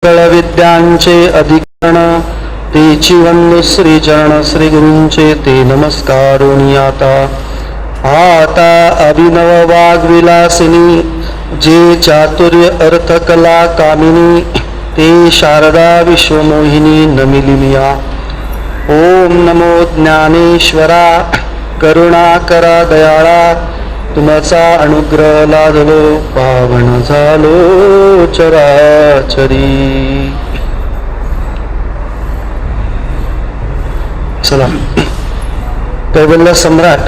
विद्यांचे अधिकरण तेची वंदू श्री चरण श्री गुरूंचे ते नमस्कारुणी आता अभिनव वाग्विलासिनी जे चातुर्य अर्थ कला कामिनी ते शारदा विश्वमोहिनी नमिलिमिया. ओम नमो ज्ञानेश्वरा करुणाकरा दयाळा तुमचा अनुग्रह लादलो पावन झालो चराचरी. चला, कैवल्य सम्राट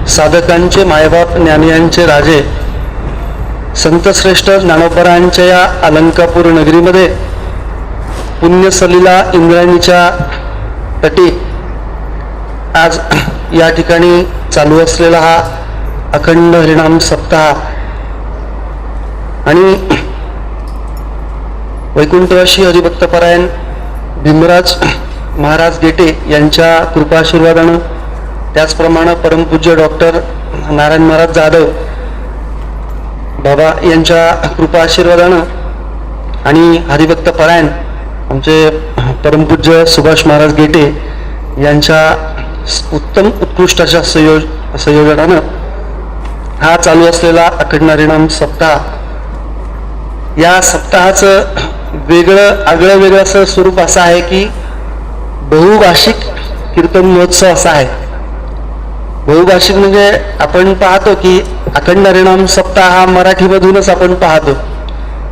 साधकांचे मायबाप ज्ञानियांचे राजे संतश्रेष्ठ ज्ञानोबरांच्या या अलंकापूर नगरीमध्ये पुण्यसलीला इंद्रायणीच्या तटी आज या ठिकाणी चालू असलेला हा अखंड हरिनाम सप्ताह आणि वैकुंठवासी हरिभक्तपरायण भीमराज महाराज गेटे यांच्या कृपाशीर्वादानं, त्याचप्रमाणे परमपूज्य डॉक्टर नारायण महाराज जाधव बाबा यांच्या कृपाशीर्वादानं आणि हरिभक्तपरायण आमचे परमपूज्य सुभाष महाराज गेटे यांच्या उत्तम उत्कृष्ट अशा संयोजनानं हा चालू असलेला अखंड हरिनाम सप्ताह, या सप्ताहाचं वेगळं असं स्वरूप असं आहे की बहुभाषिक कीर्तन महोत्सव असा आहे. बहुभाषिक म्हणजे आपण पाहतो की अखंड हरिनाम सप्ताह हा मराठीमधूनच आपण पाहतो.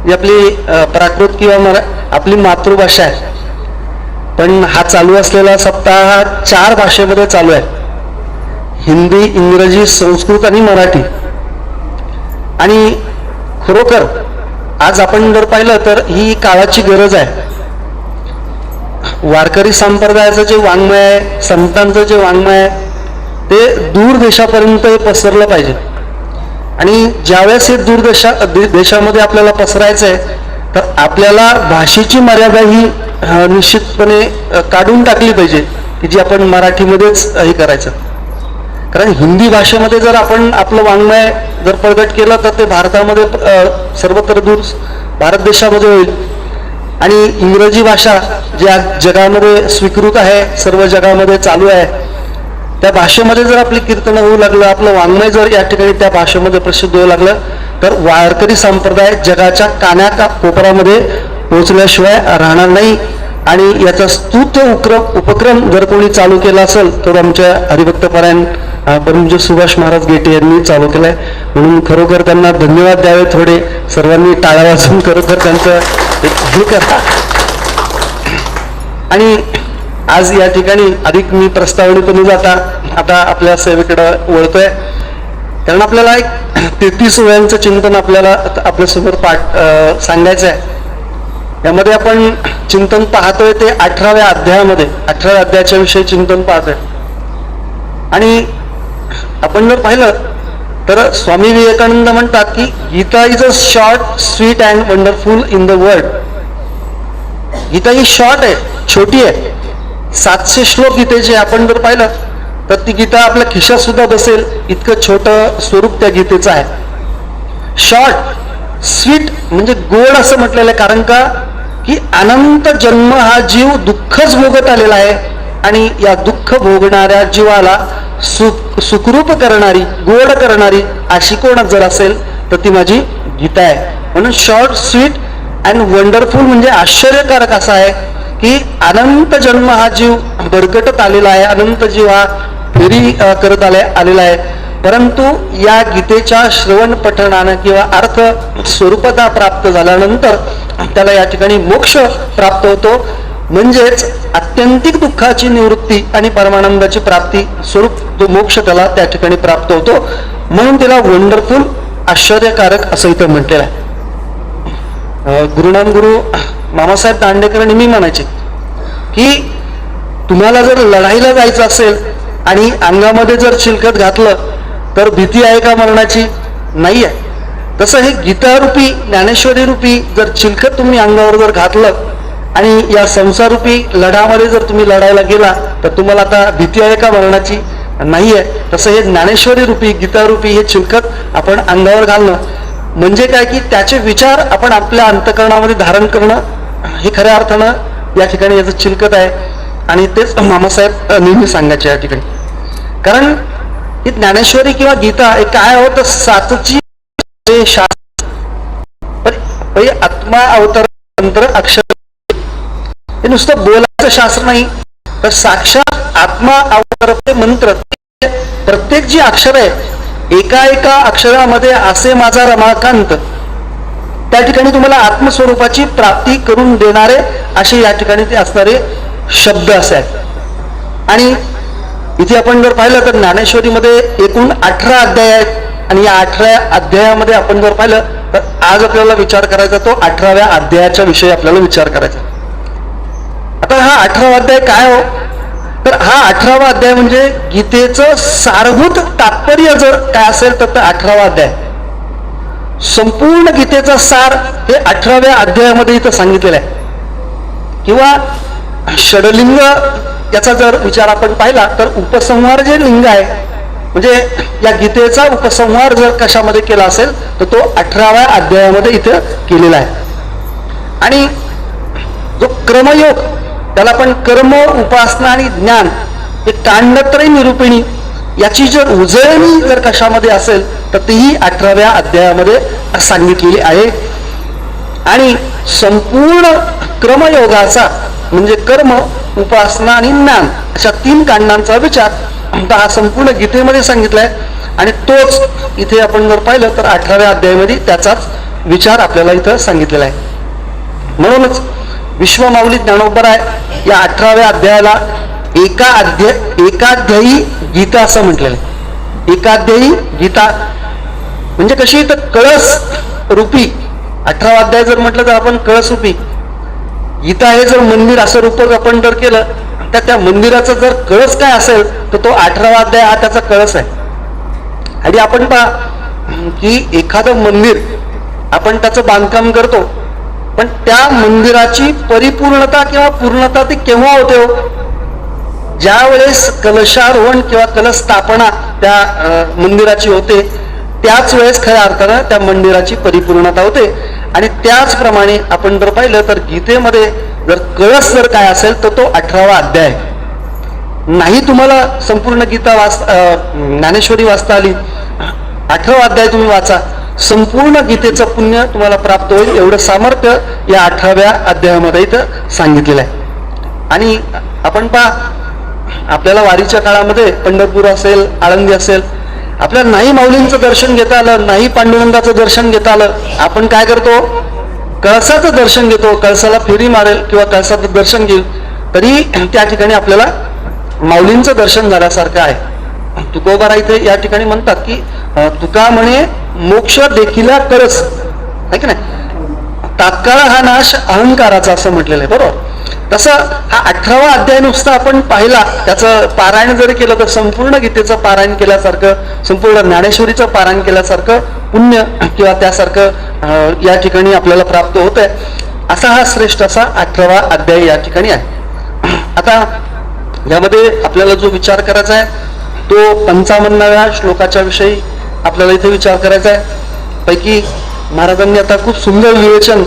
ही आपली प्राकृत किंवा आपली मातृभाषा आहे. पण हा चालू असलेला सप्ताह हा 4 भाषेमध्ये चालू आहे: हिंदी, इंग्रजी, संस्कृत आणि मराठी. आणि खरोखर आज आपण जर पाहिलं तर ही काळाची गरज आहे. वारकरी संप्रदायाचं जे वाङ्मय आहे, संतांचं जे वाङ्मय आहे ते दूर देशापर्यंत पसरलं पाहिजे. आणि ज्यावेळेस हे दूर देशामध्ये आपल्याला पसरायचं आहे तर आपल्याला भाषेची मर्यादा ही निश्चितपणे काढून टाकली पाहिजे की जी आपण मराठीमध्येच हे करायचं. कारण हिंदी भाषेमध्ये जर आपण आपलं वाङ्मय जर प्रगट केलं तर ते भारतामध्ये सर्वत्र दूर भारत देशामध्ये होईल. आणि इंग्रजी भाषा जी आज जगामध्ये स्वीकृत आहे, सर्व जगामध्ये चालू आहे, त्या भाषेमध्ये जर आपली कीर्तन होऊ लागलं, आपलं वाङ्मय जर या ठिकाणी त्या भाषेमध्ये प्रसिद्ध होऊ लागलं तर वारकरी संप्रदाय जगाच्या कोपऱ्यामध्ये पोहोचल्याशिवाय राहणार नाही. आणि याचा स्तुत्य उपक्रम जर कोणी चालू केला असेल तर आमच्या हरिभक्तपरायण परमपूज्य सुभाष महाराज गेटे यांनी चालू केलाय. म्हणून खरोखर त्यांना धन्यवाद द्यावे. थोडे सर्वांनी टाळ्या वाजवून खरोखर त्यांचं हे करा. आणि आज या ठिकाणी अधिक मी प्रस्तावनेतून जाता आता आपल्या सेवेकडे वळतोय. कारण आपल्याला एक 33 ओव्यांचं चिंतन आपल्याला आपल्यासमोर सांगायचं आहे. यामध्ये आपण चिंतन पाहतोय ते 18व्या अध्यायामध्ये 18व्या अध्यायाच्या विषयी चिंतन पाहतोय. आणि आपण जर पाहिलं तर स्वामी विवेकानंद म्हणतात की Gita is a short, sweet and wonderful in the world. Gita ही शॉर्ट आहे, छोटी आहे. 700 श्लोक गीतेचे आपण जर पाहिलं तर ती गीता आपल्या खिशात सुद्धा बसेल इतकं छोटं स्वरूप त्या गीतेचं आहे. शॉर्ट, स्वीट म्हणजे गोड असं म्हटलेलं आहे. कारण का की अनंत जन्म हा जीव दुःखच भोगत आलेला आहे आणि या दुःख भोगणाऱ्या जीवाला सुखरूप करणारी, गोड करणारी अशी कोण जर असेल तर ती माझी गीता आहे. म्हणून शॉर्ट, स्वीट अँड वंडरफुल म्हणजे आश्चर्यकारक असा आहे की अनंत जन्म हा जीव भरकटत आलेला आहे, अनंत जीव हा फेरी करत आलेला आहे. परंतु या गीतेच्या श्रवण पठणानं किंवा अर्थ स्वरूपता प्राप्त झाल्यानंतर त्याला या ठिकाणी मोक्ष प्राप्त होतो. म्हणजेच आत्यंतिक दुःखाची निवृत्ती आणि परमानंदाची प्राप्ती स्वरूप जो मोक्ष त्याला त्या ठिकाणी प्राप्त होतो. म्हणून त्याला वंडरफुल, आश्चर्यकारक असं इथं म्हटलेलं आहे. गुरु मामासाहेब दांडेकर नेहमी म्हणायचे की तुम्हाला जर लढाईला जायचं असेल आणि अंगामध्ये जर चिलखत घातलं तर भीती आहे का मरणाची? नाही आहे. तसं हे गीतारूपी, ज्ञानेश्वरी रूपी जर चिलखत तुम्ही अंगावर जर घातलं आणि या संसारूपी लढामध्ये जर तुम्ही लढायला गेला तर तुम्हाला आता भीती आहे का मरणाची? नाही आहे. तसं हे ज्ञानेश्वरी रूपी, गीतारूपी हे चिलखत आपण अंगावर घालणं म्हणजे काय की त्याचे विचार आपण आपल्या अंतःकरणामध्ये धारण करणं हे खऱ्या अर्थानं या ठिकाणी याचं चिलकत आहे. आणि तेच मामासाहेब नेहमी सांगायचे या ठिकाणी. कारण ही ज्ञानेश्वरी किंवा गीता हे काय होत सातची शास्त्र, आत्मा अवतार मंत्र अक्षर, हे नुसतं बोलायचं शास्त्र नाही, तर साक्षात आत्मा अवतार मंत्र. प्रत्येक जी अक्षर आहे एका एका अक्षरामध्ये असे माझा रमाकांत, त्या ठिकाणी तुम्हाला आत्मस्वरूपाची प्राप्ती करून देणारे असे या ठिकाणी ते असणारे शब्द असे आहेत. आणि इथे आपण जर पाहिलं तर ज्ञानेश्वरीमध्ये एकूण 18 अध्याय आहेत. आणि या 18 अध्यायामध्ये आपण जर पाहिलं तर आज आपल्याला विचार करायचा तो 18व्या अध्यायाच्या विषयी आपल्याला विचार करायचा. आता हा 18वा अध्याय काय हो, तर हा 18वा अध्याय म्हणजे गीतेचं सारभूत तात्पर्य जर काय असेल तर 18वा अध्याय. संपूर्ण गीतेचा सार हे 18व्या अध्यायामध्ये इथं सांगितलेलं आहे. किंवा षडलिंग याचा जर विचार आपण पाहिला तर उपसंहार जे लिंग आहे, म्हणजे या गीतेचा उपसंहार जर कशामध्ये केला असेल तर तो 18व्या अध्यायामध्ये इथं केलेला आहे. आणि जो क्रमयोग, त्याला आपण कर्म, उपासना आणि ज्ञान हे कांडत्रय निरूपिणी याची जर उजळणी जर कशामध्ये असेल तर तीही 18व्या अध्यायामध्ये सांगितलेली आहे. आणि संपूर्ण क्रमयोगाचा म्हणजे कर्म, उपासना आणि ज्ञान अशा 3 कांडांचा विचार हा संपूर्ण गीतेमध्ये सांगितलाय. आणि तोच इथे आपण जर पाहिलं तर 18व्या अध्यायामध्ये त्याचाच विचार आपल्याला इथं सांगितलेला आहे. म्हणूनच विश्वमाऊली ज्ञानोबराय या 18व्या अध्यायाला एकाध्यायी गीता असं म्हटलेलं आहे. एकाध्यायी गीता म्हणजे कशी, तर कळस रूपी 18वा अध्याय जर म्हटलं तर आपण कळस रूपी, गीता हे जर मंदिर असं रूपक आपण जर केलं तर त्या मंदिराचा जर कळस काय असेल तर तो 18वा अध्याय हा त्याचा कळस आहे. आणि आपण पहा की एखादं मंदिर आपण त्याचं बांधकाम करतो, पण त्या मंदिराची परिपूर्णता किंवा पूर्णता ती केव्हा होते हो, ज्या वेळेस कलशारोहण किंवा कलश स्थापना त्या मंदिराची होते, त्याच वेळेस खऱ्या अर्थानं त्या मंदिराची परिपूर्णता होते. आणि त्याचप्रमाणे आपण जर पाहिलं तर गीतेमध्ये जर कळस जर काय असेल तर तो 18वा अध्याय. नाही तुम्हाला संपूर्ण गीता ज्ञानेश्वरी वाचता आली, 18वा अध्याय तुम्ही वाचा, संपूर्ण गीतेचं पुण्य तुम्हाला प्राप्त होईल, एवढं सामर्थ्य या 18व्या अध्यायामध्ये इथं सांगितलेलं आहे. आणि आपण पहा आपल्याला वारीच्या काळामध्ये पंढरपूर असेल, आळंदी असेल, आपल्याला नाही माऊलींचं दर्शन घेता आलं, नाही पांडुरंगाचं दर्शन घेता आलं, आपण काय करतो, कळसाचं दर्शन घेतो, कळसाला फेरी मारेल किंवा कळसाचं दर्शन घेईल तरी त्या ठिकाणी आपल्याला माऊलींचं दर्शन झाल्यासारखं आहे. तुकोबारा इथे या ठिकाणी म्हणतात की तुका म्हणे मोक्ष देखील कळस आहे की नाही, तात्काळ हा नाश अहंकाराचा असं म्हटलेलं आहे. बरोबर, तसं हा 18वा अध्याय नुसता आपण पाहिला, त्याचं पारायण जरी केलं तर संपूर्ण गीतेचं पारायण केल्यासारखं, संपूर्ण ज्ञानेश्वरीचं पारायण केल्यासारखं पुण्य किंवा त्यासारखं या ठिकाणी आपल्याला प्राप्त होत आहे. असा हा श्रेष्ठ असा 18वा अध्याय या ठिकाणी आहे. आता यामध्ये आपल्याला जो विचार करायचा आहे तो 55व्या श्लोकाच्या विषयी आपल्याला इथे विचार करायचा आहे. पैकी महाराजांनी आता खूप सुंदर विवेचन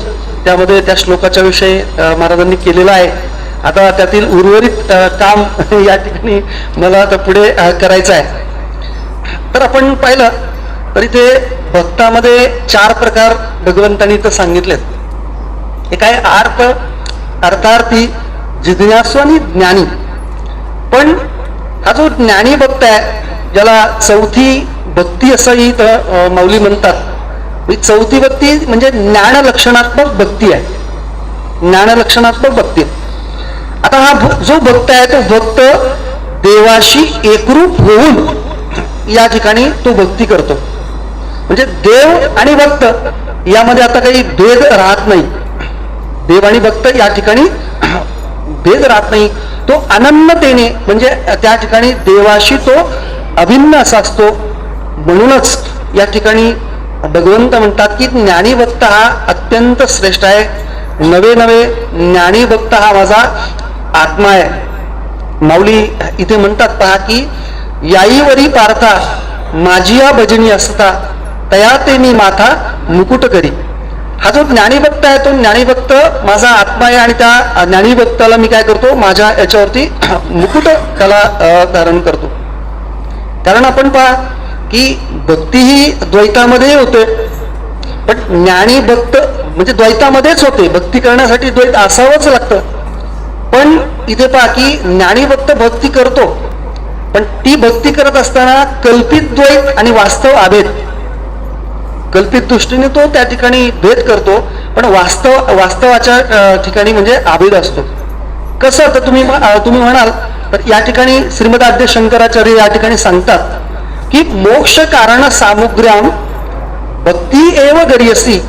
त्यामध्ये त्या श्लोकाच्या विषयी महाराजांनी केलेलं आहे. आता त्यातील उर्वरित काम या ठिकाणी मला आता पुढे करायचं आहे. तर आपण पाहिलं तर इथे भक्तामध्ये 4 प्रकार भगवंतांनी इथं सांगितलेत. हे काय, अर्थार्थी, जिज्ञासू आणि ज्ञानी. पण हा जो ज्ञानी भक्त आहे, ज्याला चौथी भक्ती असंही इथं माऊली म्हणतात, ही चौथी भक्ती म्हणजे ज्ञान लक्षणात्मक भक्ती आहे. ज्ञान लक्षणात्मक भक्ती. आता हा जो भक्त आहे तो भक्त देवाशी एकरूप होऊन या ठिकाणी तो भक्ती करतो. म्हणजे देव आणि भक्त यामध्ये आता काही भेद राहत नाही. देव आणि भक्त या ठिकाणी भेद राहत नाही. तो अनन्यतेने म्हणजे त्या ठिकाणी देवाशी तो अभिन्न असा असतो. म्हणूनच या ठिकाणी भगवंत म्हणतात की ज्ञानी भक्त हा अत्यंत श्रेष्ठ आहे. नवे नवे ज्ञानी भक्त हा माझा आत्मा आहे. माऊली इथे म्हणतात पहा की याईवरी पार्था माझी या भजनी असता तया ते मी माथा मुकुट करी. हा जो ज्ञानीभक्त आहे तो ज्ञानीभक्त माझा आत्मा आहे आणि त्या ज्ञानीभक्ताला मी काय करतो, माझ्या याच्यावरती मुकुट त्याला धारण करतो. कारण आपण पहा की भक्ती ही द्वैतामध्ये होते, पण ज्ञानी भक्त म्हणजे द्वैतामध्येच होते. भक्ती करण्यासाठी द्वैत असावंच लागतं. पण इथे पहा की ज्ञानी भक्त भक्ती करतो, पण ती भक्ती करत असताना कल्पित द्वैत आणि वास्तव अभेद, कल्पित दृष्टीने तो त्या ठिकाणी भेद करतो, पण वास्तवाच्या ठिकाणी म्हणजे अभेद असतो. कसं तर तुम्ही म्हणाल तर या ठिकाणी श्रीमदाद्य शंकराचार्य या ठिकाणी सांगतात की मोक्ष कारण सामुग्र्याम भक्ती एव गरीयसी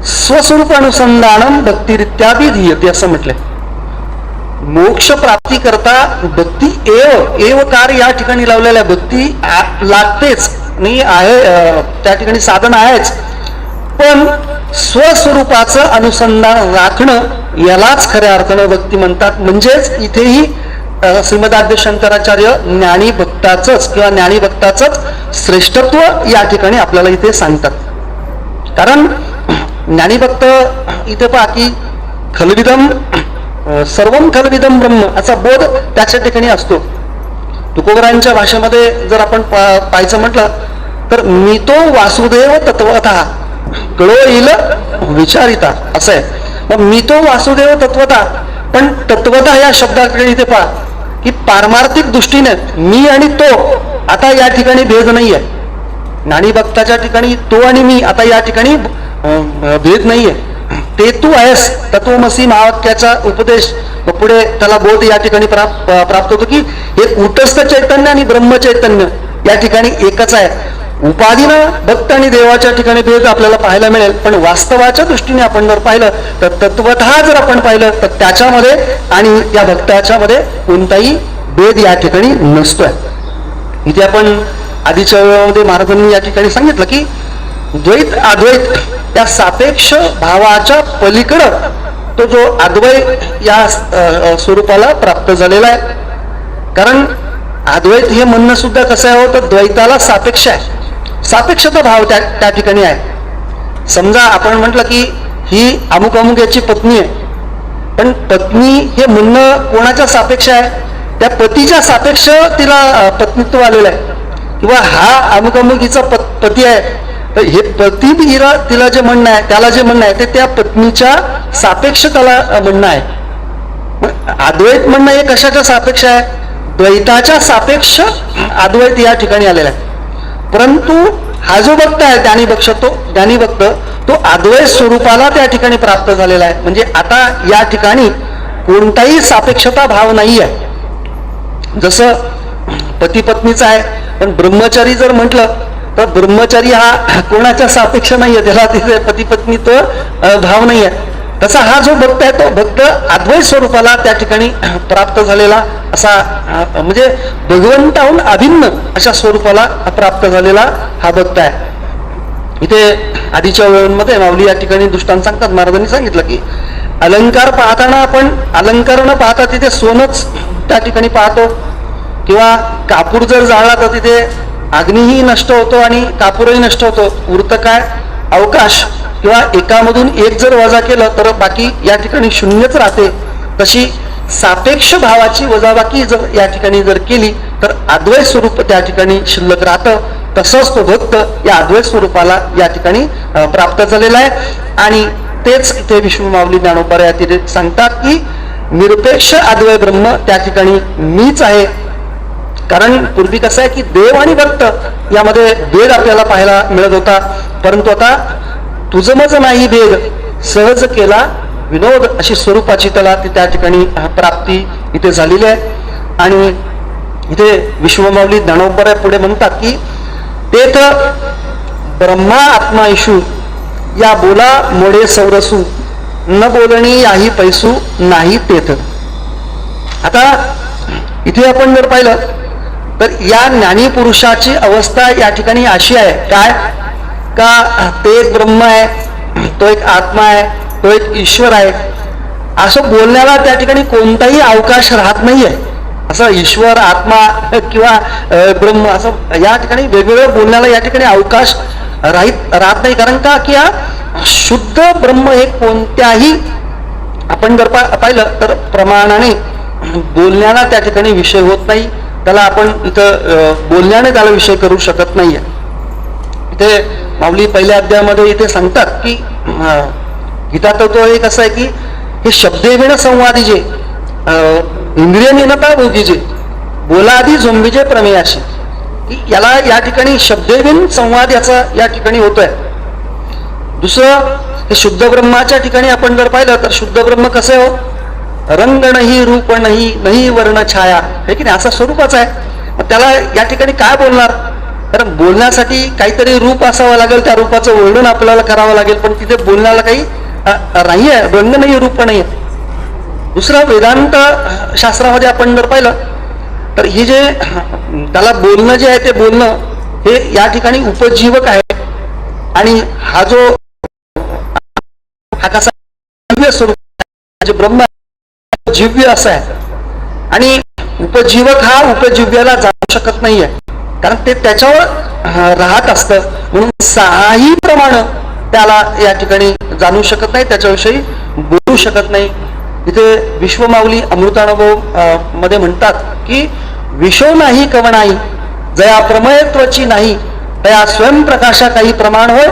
स्वस्वरूप अनुसंधानम भक्तिरित्यादी धीयते असं म्हटलंय. मोक्ष प्राप्ती करता भक्ती एवकार या ठिकाणी लावलेल्या भक्ती लागतेच आणि आहे, त्या ठिकाणी साधन आहेच, पण स्वस्वरूपाचं अनुसंधान राखणं यालाच खऱ्या अर्थानं भक्ती म्हणतात. म्हणजेच इथेही श्रीमदाद्य शंकराचार्य ज्ञानी भक्ताचंच किंवा ज्ञानी भक्ताचंच श्रेष्ठत्व या ठिकाणी आपल्याला इथे सांगतात. कारण ज्ञानी भक्त इथे पहा की खलविदम सर्वम खलविदम ब्रह्म असा बोध त्याच्या ठिकाणी असतो. तुकोबरांच्या भाषेमध्ये जर आपण पाहायचं म्हटलं तर मी तो वासुदेव तत्वतः कळो येईल विचारिता असं आहे. मग मी तो वासुदेव तत्वतः, पण तत्वतः या शब्दाकडे इथे पहा की पारमार्थिक दृष्टीने मी आणि तो आता या ठिकाणी भेद नाही आहे. ज्ञानी भक्ताच्या ठिकाणी तो आणि मी आता या ठिकाणी भेद नाहीये. ते तू आहेस तत्वमसी महावाक्याचा उपदेश पुढे त्याला बोध या ठिकाणी प्राप्त होतो की हे कूटस्थ चैतन्य आणि ब्रह्मचैतन्य या ठिकाणी एकच आहे. उपाधीनं भक्त आणि देवाच्या ठिकाणी भेद आपल्याला पाहायला मिळेल, पण वास्तवाच्या दृष्टीने आपण जर पाहिलं तर तत्वतः जर आपण पाहिलं तर त्याच्यामध्ये आणि या भक्ताच्या मध्ये कोणताही भेद या ठिकाणी नसतोय. इथे आपण आधीच्या वेळामध्ये महाराजांनी या ठिकाणी सांगितलं की द्वैत अद्वैत त्या सापेक्ष भावाच्या पलीकडं तो जो अद्वैत या स्वरूपाला प्राप्त झालेला आहे. कारण अद्वैत हे म्हणणं सुद्धा कसं आहे, तर द्वैताला सापेक्ष आहे, सापेक्षता भाव त्या ठिकाणी आहे. समजा आपण म्हटलं की ही अमुक अमुक याची पत्नी आहे, पण पत्नी हे म्हणणं कोणाच्या सापेक्ष आहे, त्या पतीच्या सापेक्ष तिला पत्नीत्व आलेलं आहे. किंवा हा अमुक अमुक हिचा पती आहे, तर हे पती तिला जे म्हणणं आहे, त्याला जे म्हणणं आहे ते त्या पत्नीच्या सापेक्ष त्याला म्हणणं आहे. अद्वैत म्हणणं हे कशाच्या सापेक्ष आहे, द्वैताच्या सापेक्ष अद्वैत या ठिकाणी आलेला आहे. परंतु हा जो भक्त आहे ज्ञानी भक्त तो अद्वैत स्वरूपाला त्या ठिकाणी प्राप्त झालेला आहे. म्हणजे आता या ठिकाणी कोणताही सापेक्षता भाव नाही आहे. जसं पती पत्नीचा आहे, पण ब्रह्मचारी जर म्हटलं तर ब्रह्मचारी हा कोणाच्या सापेक्ष नाहीये, त्याला तिथे पती पत्नीत्व भाव नाही आहे. तसा हा जो भक्त आहे तो भक्त अद्वैत स्वरूपाला त्या ठिकाणी प्राप्त झालेला असा, म्हणजे भगवंताहून अभिन्न अशा स्वरूपाला प्राप्त झालेला हा भक्त आहे. इथे आधीच्या वेळांमध्ये माऊली या ठिकाणी दृष्टांत सांगतात. महाराजांनी सांगितलं की अलंकार पाहताना आपण अलंकार न पाहता तिथे सोनच त्या ठिकाणी पाहतो, किंवा कापूर जर जाळला तर तिथे अग्नीही नष्ट होतो आणि कापूरही नष्ट होतो. उरतं काय, अवकाश, किंवा एकामधून एक जर वजा केलं तर बाकी या ठिकाणी शून्यच राहते. तशी सापेक्ष भावाची वजाबाकी जर या ठिकाणी जर केली तर अद्वैत स्वरूप त्या ठिकाणी शिल्लक राहतं. तसंच तो भक्त या अद्वैत स्वरूपाला या ठिकाणी प्राप्त झालेला आहे. आणि तेच इथे विष्णू माऊली ज्ञानोबा या तिथे सांगतात की निरपेक्ष अद्वैत ब्रह्म त्या ठिकाणी मीच आहे. कारण पूर्वी कसं आहे की देव आणि भक्त यामध्ये भेद आपल्याला पाहायला मिळत होता, परंतु आता तुझं मज नाही भेद सहज केला विनोद अशी स्वरूपाची त्याला त्या ठिकाणी प्राप्ती इथे झालेली आहे. आणि इथे विश्वमाऊली ज्ञानोबा पुढे म्हणतात की तेथ ब्रह्मा आत्मा इशू या बोला मोडे सौरसू न बोलणी याही पैसू नाही तेथ. आता इथे आपण जर पाहिलं तर या ज्ञानी पुरुषाची अवस्था या ठिकाणी अशी आहे काय, का ते एक ब्रह्म आहे, तो एक आत्मा आहे, तो एक ईश्वर आहे असं बोलण्याला त्या ठिकाणी कोणताही अवकाश राहत नाहीये. असं ईश्वर आत्मा किंवा ब्रह्म असं या ठिकाणी वेगवेगळं बोलण्याला या ठिकाणी अवकाश राहत नाही. कारण का की हा शुद्ध ब्रह्म हे कोणत्याही आपण जर पाहिलं तर प्रमाणाने बोलण्याला त्या ठिकाणी विषय होत नाही. त्याला आपण इथं बोलण्याने त्याला विषय करू शकत नाहीये. इथे माऊली पहिल्या अध्यायामध्ये इथे सांगतात की गीता तत्व हे कसं आहे की हे शब्देविण संवादी जे इंद्रिय निनता भोगीजे बोलादी झोंबीजे प्रमेयाशी, याला या ठिकाणी शब्देविण संवाद याचा या ठिकाणी होतोय. दुसरं हे शुद्ध ब्रह्माच्या ठिकाणी आपण जर पाहिलं तर शुद्ध ब्रह्म कसं हो, रंग नाही रूप नाही नाही वर्ण छाया हे की नाही, असा स्वरूपच आहे. मग त्याला या ठिकाणी काय बोलणार, कारण बोलण्यासाठी काहीतरी रूप असावं लागेल, त्या रूपाचं वर्णन आपल्याला करावं लागेल, पण तिथे बोलण्याला काही नाही आहे, रंग नाही रूप नाही आहे. दुसरं वेदांत शास्त्रामध्ये आपण जर पाहिलं तर हे जे त्याला बोलणं जे आहे ते बोलणं हे या ठिकाणी उपजीवक आहे. आणि हा जो हा कसा दिव्य स्वरूप ब्रह्म जीव्य असा आहे. आणि उपजीवक हा उपजीव्याला जाणू शकत नाहीये, कारण ते त्याच्यावर राहत असतं, म्हणून सहाही प्रमाण त्याला या ठिकाणी जाणू शकत नाही, त्याच्याविषयी बोलू शकत नाही. इथे विश्वमाऊली अमृतानुभव मध्ये म्हणतात की विषो नाही कवणाई जया प्रमयत्वाची नाही तया स्वयंप्रकाशा काही प्रमाण होय.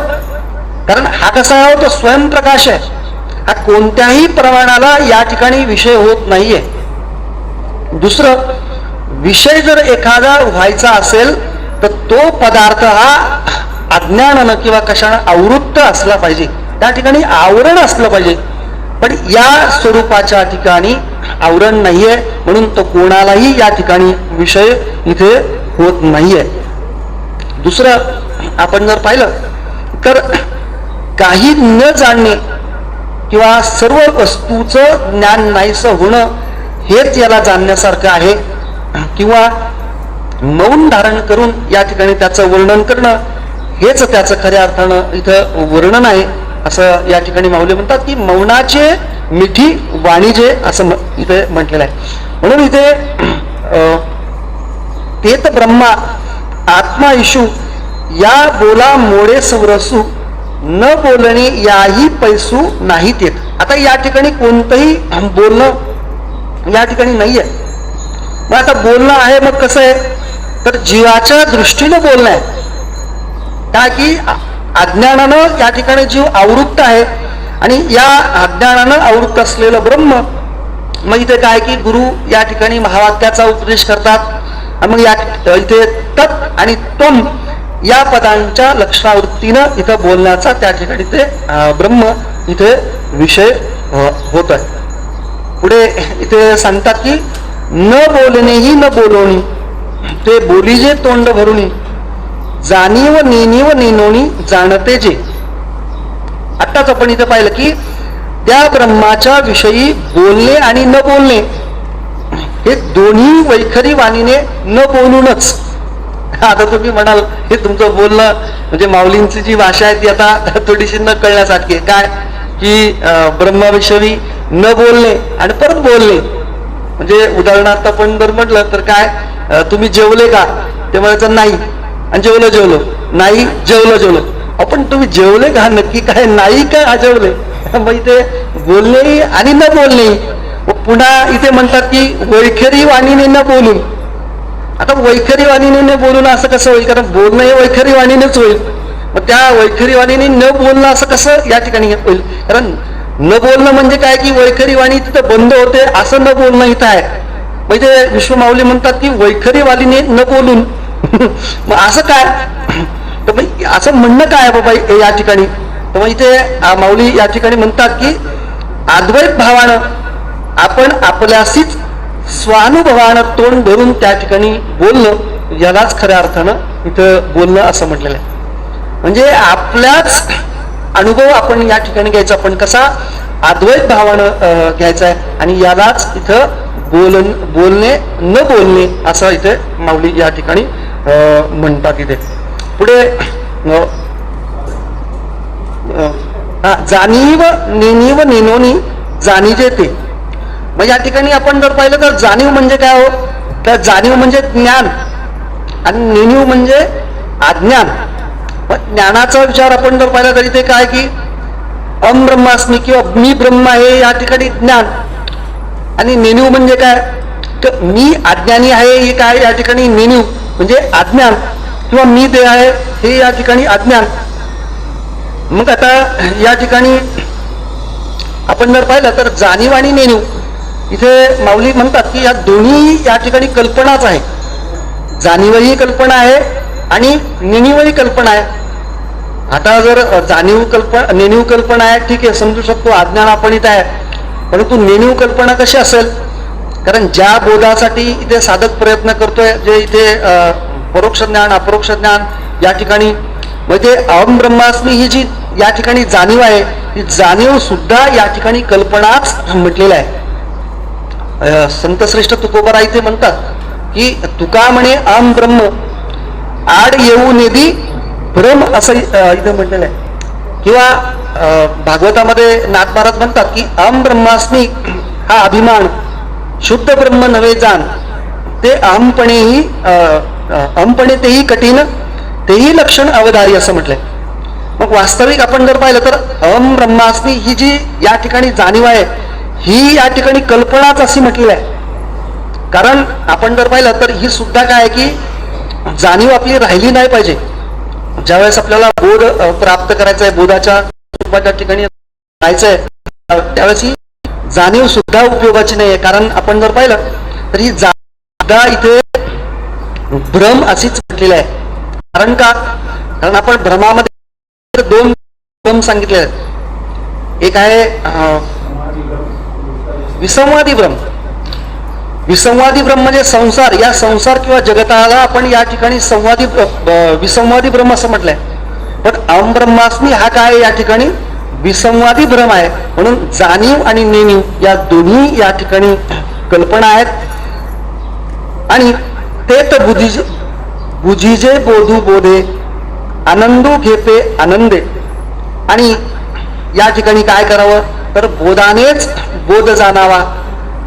कारण हा कसा आहे, तो स्वयंप्रकाश आहे, हा कोणत्याही प्रमाणाला या ठिकाणी विषय होत नाहीये. दुसरं, विषय जर एखादा व्हायचा असेल तर तो पदार्थ हा अज्ञानानं किंवा कशानं आवृत्त असला पाहिजे, त्या ठिकाणी आवरण असलं पाहिजे. पण या स्वरूपाच्या ठिकाणी आवरण नाहीये, म्हणून तो कोणालाही या ठिकाणी विषय इथे होत नाहीये. दुसरं आपण जर पाहिलं तर काही न जाणणे किंवा सर्व वस्तूचं ज्ञान नाहीसं होणं हेच याला जाणण्यासारखं आहे. किंवा मौन धारण करून या ठिकाणी त्याचं वर्णन करणं हेच त्याचं खऱ्या अर्थानं इथं वर्णन आहे, असं या ठिकाणी माऊली म्हणतात की मौनाचे मिठी वाणीजे असं इथे म्हटलेलं आहे. म्हणून इथे तेत ब्रह्मा आत्मा इशू या बोला मोडे सवरसू न बोलणे याही पैसू नाहीत येत. आता या ठिकाणी कोणतंही बोलणं या ठिकाणी नाहीये. मग आता बोलणं आहे, मग कसं आहे तर जीवाच्या दृष्टीने बोलणं आहे, का की अज्ञानानं या ठिकाणी जीव आवृत्त आहे आणि या अज्ञानानं आवृत्त असलेलं ब्रह्म. मग इथे काय की गुरु या ठिकाणी महावाक्याचा उपदेश करतात. मग या इथे तत् आणि त्वम या पदांच्या लक्षणावृत्तीनं इथं बोलण्याचा त्या ठिकाणी ते ब्रह्म इथे विषय होत आहे. पुढे इथे सांगतात की न बोलणेही न बोलवणी ते बोलीजे तोंड भरुणी जाणीव नेनीव नेनोणी जाणते जे. आताच आपण इथे पाहिलं की त्या ब्रह्माच्या विषयी बोलणे आणि न बोलणे हे दोन्ही वैखरी वाणीने न बोलूनच. आता तुम्ही म्हणाल हे तुमचं बोलणं म्हणजे माऊलींची जी भाषा आहे ती आता थोडीशी न कळण्यासारखी काय की ब्रह्माविषयी न बोलणे आणि परत बोलणे. म्हणजे उदाहरणार्थ आपण जर म्हटलं तर काय तुम्ही जेवले का, ते म्हणायचं नाही, आणि जेवलो नाही, जेवलो. आपण तुम्ही जेवले का, नक्की काय नाही का जेवले. मग इथे बोलणे आणि न बोलणे. पुन्हा इथे म्हणतात की वैखरी वाणीने न बोलून. आता वैखरी वाणीने न बोलून असं कसं होईल, कारण बोलणं हे वैखरी वाणीनेच होईल. मग त्या वैखरी वाणीने न बोलणं असं कसं या ठिकाणी होईल, कारण न बोलणं म्हणजे काय की वैखरी वाणी तिथं बंद होते असं न बोलणं इथं आहे. म्हणजे विश्वमाऊली म्हणतात की वैखरी वाणीने न बोलून. मग असं काय, तर मग असं म्हणणं काय बाबा या ठिकाणी. तर मग इथे माऊली या ठिकाणी म्हणतात की अद्वैत भावानं आपण आपल्याशीच स्वानुभवानं तोंड धरून त्या ठिकाणी बोलणं यालाच खऱ्या अर्थानं इथं बोलणं असं म्हटलेलं आहे. म्हणजे आपल्याच अनुभव आपण या ठिकाणी घ्यायचा, पण कसा अद्वैत भावानं घ्यायचा आहे, आणि यालाच इथं बोलणे न बोलणे असं इथे माऊली या ठिकाणी म्हणतात. इथे पुढे जाणीव नेनीव नेनोनी जाणीजे ते. मग या ठिकाणी आपण जर पाहिलं तर जाणीव म्हणजे काय हो, तर जाणीव म्हणजे ज्ञान आणि नेणीव म्हणजे अज्ञान. ज्ञानाचा विचार आपण जर पाहिला तरी ते काय की अहम ब्रह्मास्मी किंवा मी ब्रह्म आहे या ठिकाणी ज्ञान, आणि नेणीव म्हणजे काय तर मी अज्ञानी आहे हे काय या ठिकाणी नेणीव म्हणजे अज्ञान, किंवा मी देह आहे हे या ठिकाणी अज्ञान. मग आता या ठिकाणी आपण जर पाहिलं तर जाणीव आणि नेणीव इथे माऊली म्हणतात की या दोन्ही या ठिकाणी कल्पनाच आहे. जाणीवही कल्पना आहे आणि नेणीवही कल्पना आहे. आता जर नेणीव कल्पना आहे ठीक आहे, समजू शकतो अज्ञान आपणित आहे, परंतु नेणीव कल्पना कशी असेल, कारण ज्या बोधासाठी इथे साधक प्रयत्न करतोय, जे इथे परोक्ष ज्ञान अपरोक्ष ज्ञान या ठिकाणी म्हणजे अहम ब्रह्मास्मी ही जी या ठिकाणी जाणीव आहे, ही जाणीव सुद्धा या ठिकाणी कल्पनाच म्हटलेलं आहे. संतश्रेष्ठ तुकोबारा इथे म्हणतात की तुका म्हणे अहम ब्रह्म आड येऊ नेदी भ्रम असं इथं म्हटलेलं आहे. किंवा भागवतामध्ये नाथ महाराज म्हणतात की अहम ब्रह्मास्मी हा अभिमान शुद्ध ब्रह्म नव्हे जाण, ते अहमपणे तेही कठीण तेही लक्षण अवधारी असं म्हटलंय. मग वास्तविक आपण जर पाहिलं तर अहम ब्रह्मास्मी ही जी या ठिकाणी जाणीव आहे ही या ठिकाणी कल्पनाच अशी म्हटलेली आहे. कारण आपण जर पाहिलं तर ही सुद्धा काय आहे की जाणीव आपली राहिली नाही पाहिजे. ज्यावेळेस आपल्याला बोध प्राप्त करायचा आहे, बोधाच्या स्वरूपाच्या ठिकाणी जायचं आहे, त्यावेळेस ही जाणीव सुद्धा उपयोगाची नाही आहे. कारण आपण जर पाहिलं तर ही सुद्धा इथे भ्रम अशीच म्हटलेली आहे. कारण का, कारण आपण भ्रमामध्ये दोन भ्रम सांगितले आहेत. एक आहे विसंवादी भ्रम. विसंवादी भ्रम म्हणजे संसार, या संसार किंवा जगताला आपण या ठिकाणी विसंवादी भ्रम असं म्हटलंय. पण अहम ब्रह्मास्मी हा काय या ठिकाणी विसंवादी भ्रम आहे. म्हणून जाणीव आणि नेणीव या दोन्ही या ठिकाणी कल्पना आहेत. आणि ते तर बुझिजे बोधू बोधे आनंदू घेते आनंदे. आणि या ठिकाणी काय करावं तर बोधानेच बोध जाणावा,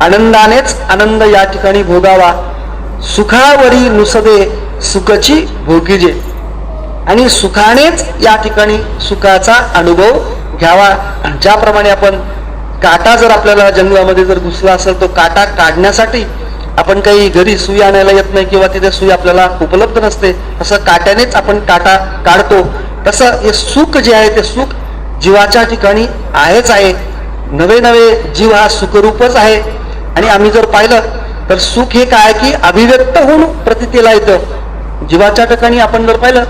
आनंदानेच आनंद या ठिकाणी भोगावा, सुखावरी नुसदे सुखची भोगीजे. आणि सुखानेच या ठिकाणी सुखाचा अनुभव घ्यावा. ज्याप्रमाणे आपण काटा जर आपल्याला जंगलामध्ये जर घुसला असेल तो काटा काढण्यासाठी आपण काही घरी सुई आणायला येत नाही किंवा तिथे सुई आपल्याला उपलब्ध नसते, तसं काट्यानेच आपण काटा काढतो. तसं हे सुख जे आहे ते सुख जीवाच्या ठिकाणी आहेच आहे. नवे नवे जीव हा सुखरूपच आहे. आणि आम्ही जर पाहिलं तर सुख हे काय की अभिव्यक्त होऊन प्रतीतीला येतं. जीवाच्या ठिकाणी आपण जर पाहिलं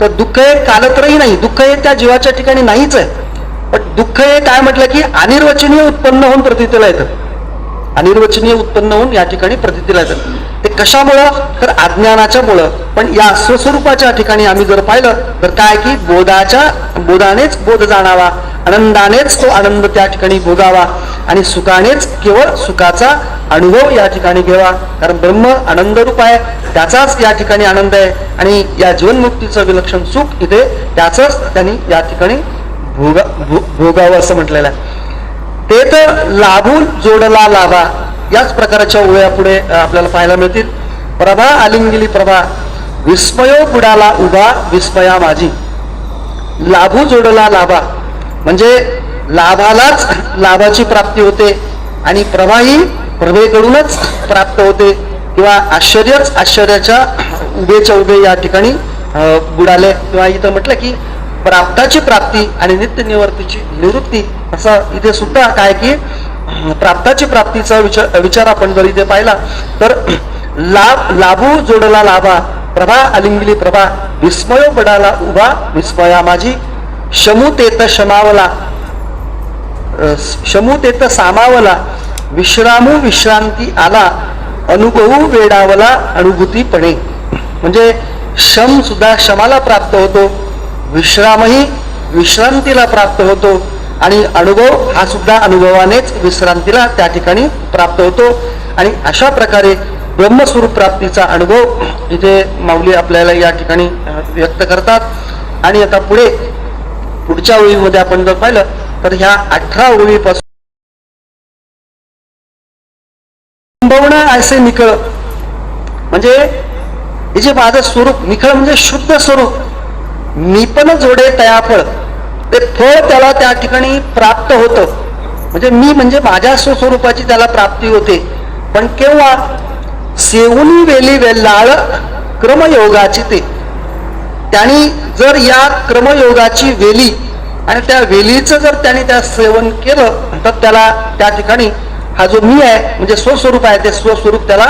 तर दुःख हे कालत्रही नाही, दुःख हे त्या जीवाच्या ठिकाणी नाहीच आहे. पण दुःख हे काय म्हटलं की अनिर्वचनीय उत्पन्न होऊन प्रतीतीला येतं. अनिर्वचनीय उत्पन्न होऊन या ठिकाणी प्रतीतीला येतं. ते कशामुळं तर अज्ञानाच्या मुळं. पण या स्वस्वरूपाच्या ठिकाणी आम्ही जर पाहिलं तर काय की बोधानेच बोध जाणावा, आनंदानेच तो आनंद त्या ठिकाणी भोगावा, आणि सुखानेच केवळ सुखाचा अनुभव या ठिकाणी घ्यावा. कारण ब्रह्म आनंद रूप आहे, त्याचाच या ठिकाणी आनंद आहे. आणि या जीवनमुक्तीचं विलक्षण सुख इथे त्याचंच त्यांनी या ठिकाणी भोगावं असं म्हटलेलं आहे. ते तर लाभून जोडला लाभा याच प्रकारच्या ओळ्या पुढे आपल्याला पाहायला मिळतील. प्रभा आलिंगिली प्रभा विस्मयो बुडाला उभा विस्मया माझी. लाभू जोडला लाभा म्हणजे लाभालाच लाभाची प्राप्ती होते, आणि प्रभा ही प्रभेकडूनच प्राप्त होते. किंवा आश्चर्यच आश्चर्याच्या उभेच्या उभे या ठिकाणी बुडाले. किंवा इथं म्हटलं की प्राप्ताची प्राप्ती आणि नित्य निवृत्तीची निवृत्ती, असं इथे सुद्धा काय की प्राप्ताची प्राप्तीचा विचार आपण जर इथे पाहिला तर लाभू जोडला लाभा, प्रभा आलिंगिली प्रभा, विस्मयो बडाला उभा विस्मया माझी. शमुतेत शमावला, शमुतेत सामावला, विश्रामू विश्रांती आला, अनुभवू वेडावला अनुभूतीपणे. म्हणजे शम सुद्धा शमाला प्राप्त होतो, विश्रामही विश्रांतीला प्राप्त होतो, आणि अनुभव हा सुद्धा अनुभवानेच विश्रांतीला त्या ठिकाणी प्राप्त होतो. आणि अशा प्रकारे ब्रह्मस्वरूप प्राप्तीचा अनुभव इथे माऊली आपल्याला या ठिकाणी व्यक्त करतात. आणि आता पुढच्या ओळीमध्ये आपण जर पाहिलं तर ह्या 18 ओळीपासून असे निखळ म्हणजे हे जे माझं स्वरूप, निखळ म्हणजे शुद्ध स्वरूप, मी पण जोडे तयाफळ, ते फळ त्याला त्या ठिकाणी प्राप्त होतं. म्हणजे मी म्हणजे माझ्या स्वस्वरूपाची त्याला प्राप्ती होते. पण केव्हा? सेवुनी वेली वेल्लाळ क्रमयोगाची ते. त्यांनी जर या क्रमयोगाची वेली आणि त्या वेलीचं जर त्यांनी त्या सेवन केलं तर त्याला त्या ठिकाणी हा जो मी आहे म्हणजे स्वस्वरूप आहे ते स्वस्वरूप त्याला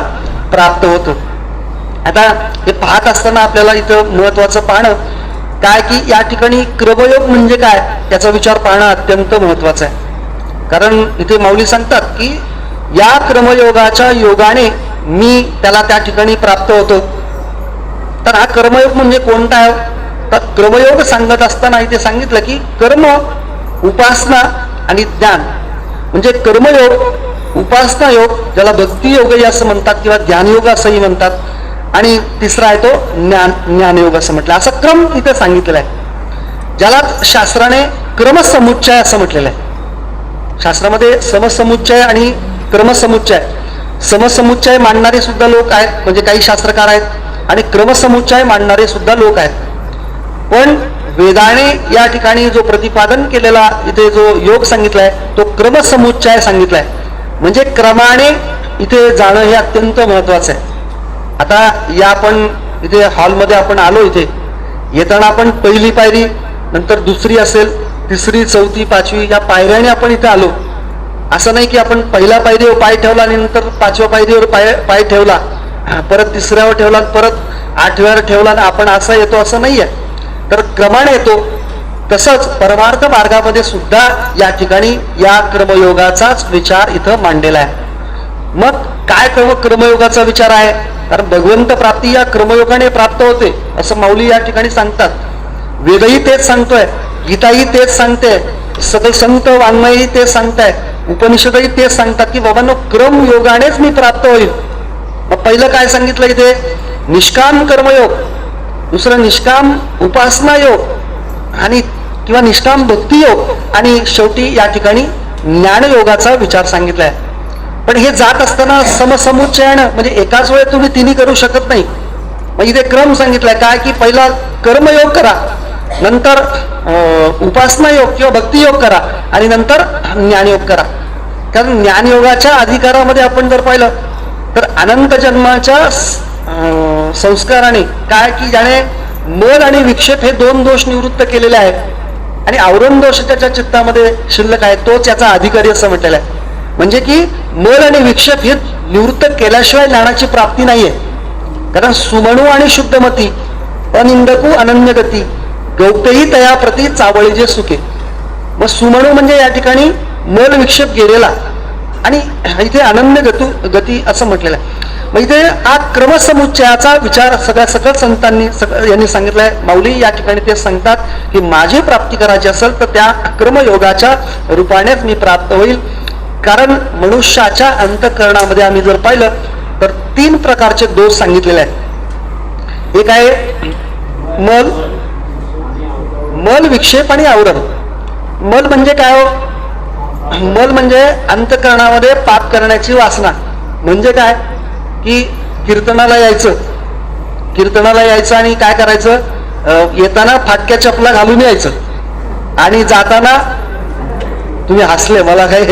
प्राप्त होतं. आता हे पाहत असताना आपल्याला इथं महत्वाचं पाहणं काय की या ठिकाणी क्रमयोग म्हणजे काय त्याचा विचार पाहणं अत्यंत महत्वाचं आहे. कारण इथे माऊली सांगतात की या क्रमयोगाच्या योगाने मी त्याला त्या ठिकाणी प्राप्त होतो. तर हा कर्मयोग म्हणजे कोणता आहे? तर क्रमयोग सांगत असताना इथे सांगितलं की कर्म, उपासना आणि ज्ञान. म्हणजे कर्मयोग, उपासना योग ज्याला भक्ती योग असं म्हणतात किंवा ध्यानयोग असंही म्हणतात, आणि तिसरा आहे तो ज्ञानयोग असं म्हटलं. असा क्रम इथे सांगितलेला आहे, ज्याला शास्त्राने क्रमसमुच्चय असं म्हटलेलं आहे. शास्त्रामध्ये समसमुच्चय आणि क्रमसमुच्चय, समसमुच्चय मांडणारे सुद्धा लोक आहेत, म्हणजे काही शास्त्रकार आहेत, आणि क्रमसमुच्चय मांडणारे सुद्धा लोक आहेत. पण वेदाने या ठिकाणी जो प्रतिपादन केलेला इथे जो योग सांगितलाय तो क्रमसमुच्चय सांगितलाय. म्हणजे क्रमाने इथे जाणं हे अत्यंत महत्वाचं आहे. आता या आपण इथे हॉलमध्ये आपण आलो, इथे येताना आपण पहिली पायरी, नंतर दुसरी असेल, तिसरी, चौथी, पाचवी या पायऱ्याने आपण इथे आलो. असं नाही की आपण पहिल्या पायरीवर पाय ठेवला आणि नंतर पाचव्या पायरीवर पाय ठेवला, परत तिसऱ्यावर ठेवला, परत आठव्यावर ठेवला आणि आपण असं येतो असं नाहीये. तर क्रमाने येतो. तसंच परमार्थ मार्गामध्ये सुद्धा या ठिकाणी या क्रमयोगाचाच विचार इथं मांडलेला आहे. मग काय क्रमयोगाचा विचार आहे? कारण भगवंत प्राप्ती या क्रमयोगाने प्राप्त होते असं माऊली या ठिकाणी सांगतात. वेदही तेच सांगतोय, गीताही तेच सांगते, सगळे संत वाङ्मयही तेच सांगताय, उपनिषदही तेच सांगतात की बाबांनो क्रम योगानेच मी प्राप्त होईल. मग पहिलं काय सांगितलं इथे? निष्काम कर्मयोग, दुसरं निष्काम उपासना योग आणि किंवा निष्काम भक्ती योग, आणि शेवटी या ठिकाणी ज्ञानयोगाचा विचार सांगितलाय. पण हे जात असताना समसमुच्चयानं म्हणजे एकाच वेळेस तुम्ही तिन्ही करू शकत नाही. मग इथे क्रम सांगितलाय काय की पहिला कर्मयोग करा, नंतर उपासना योग किंवा भक्ती योग करा, आणि नंतर ज्ञानयोग करा. कारण ज्ञानयोगाच्या अधिकारामध्ये आपण जर पाहिलं तर अनंत जन्माच्या संस्काराने काय की ज्याने मल आणि विक्षेप हे दोन दोष निवृत्त केलेले आहेत, आणि आवरण दोष त्याच्या चित्तामध्ये शिल्लक आहे, तोच याचा अधिकारी असं म्हटलेलं आहे. म्हणजे की मल आणि विक्षेप हे निवृत्त केल्याशिवाय ज्ञानाची प्राप्ती नाहीये. कारण सुमणू आणि शुद्धमती, अनिंदकू अनन्यगती, गौप्यही तया प्रती चावळी जे सुखे. मग सुमणू म्हणजे या ठिकाणी मल विक्षेप गेलेला, आणि इथे अनन्य गती असं म्हटलेलं आहे. मग इथे हा क्रमसमुच्चयाचा विचार सगळ्या सकल संतांनी यांनी सांगितलाय. माऊली या ठिकाणी ते सांगतात की माझी प्राप्ती करायची असेल तर त्या क्रमयोगाच्या रूपानेच मी प्राप्त होईल. कारण मनुष्याच्या अंतःकरणामध्ये आम्ही जर पाहिलं तर 3 प्रकारचे दोष सांगितलेले आहेत. एक आहे मल, विक्षेप आणि आवरण. मल म्हणजे काय हो? मल म्हणजे अंतःकरणामध्ये पाप करण्याची वासना. म्हणजे काय की कीर्तनाला यायचं आणि काय करायचं, येताना फाटक्या चपला घालून यायचं, आणि जाताना तुम्ही हसले मला काय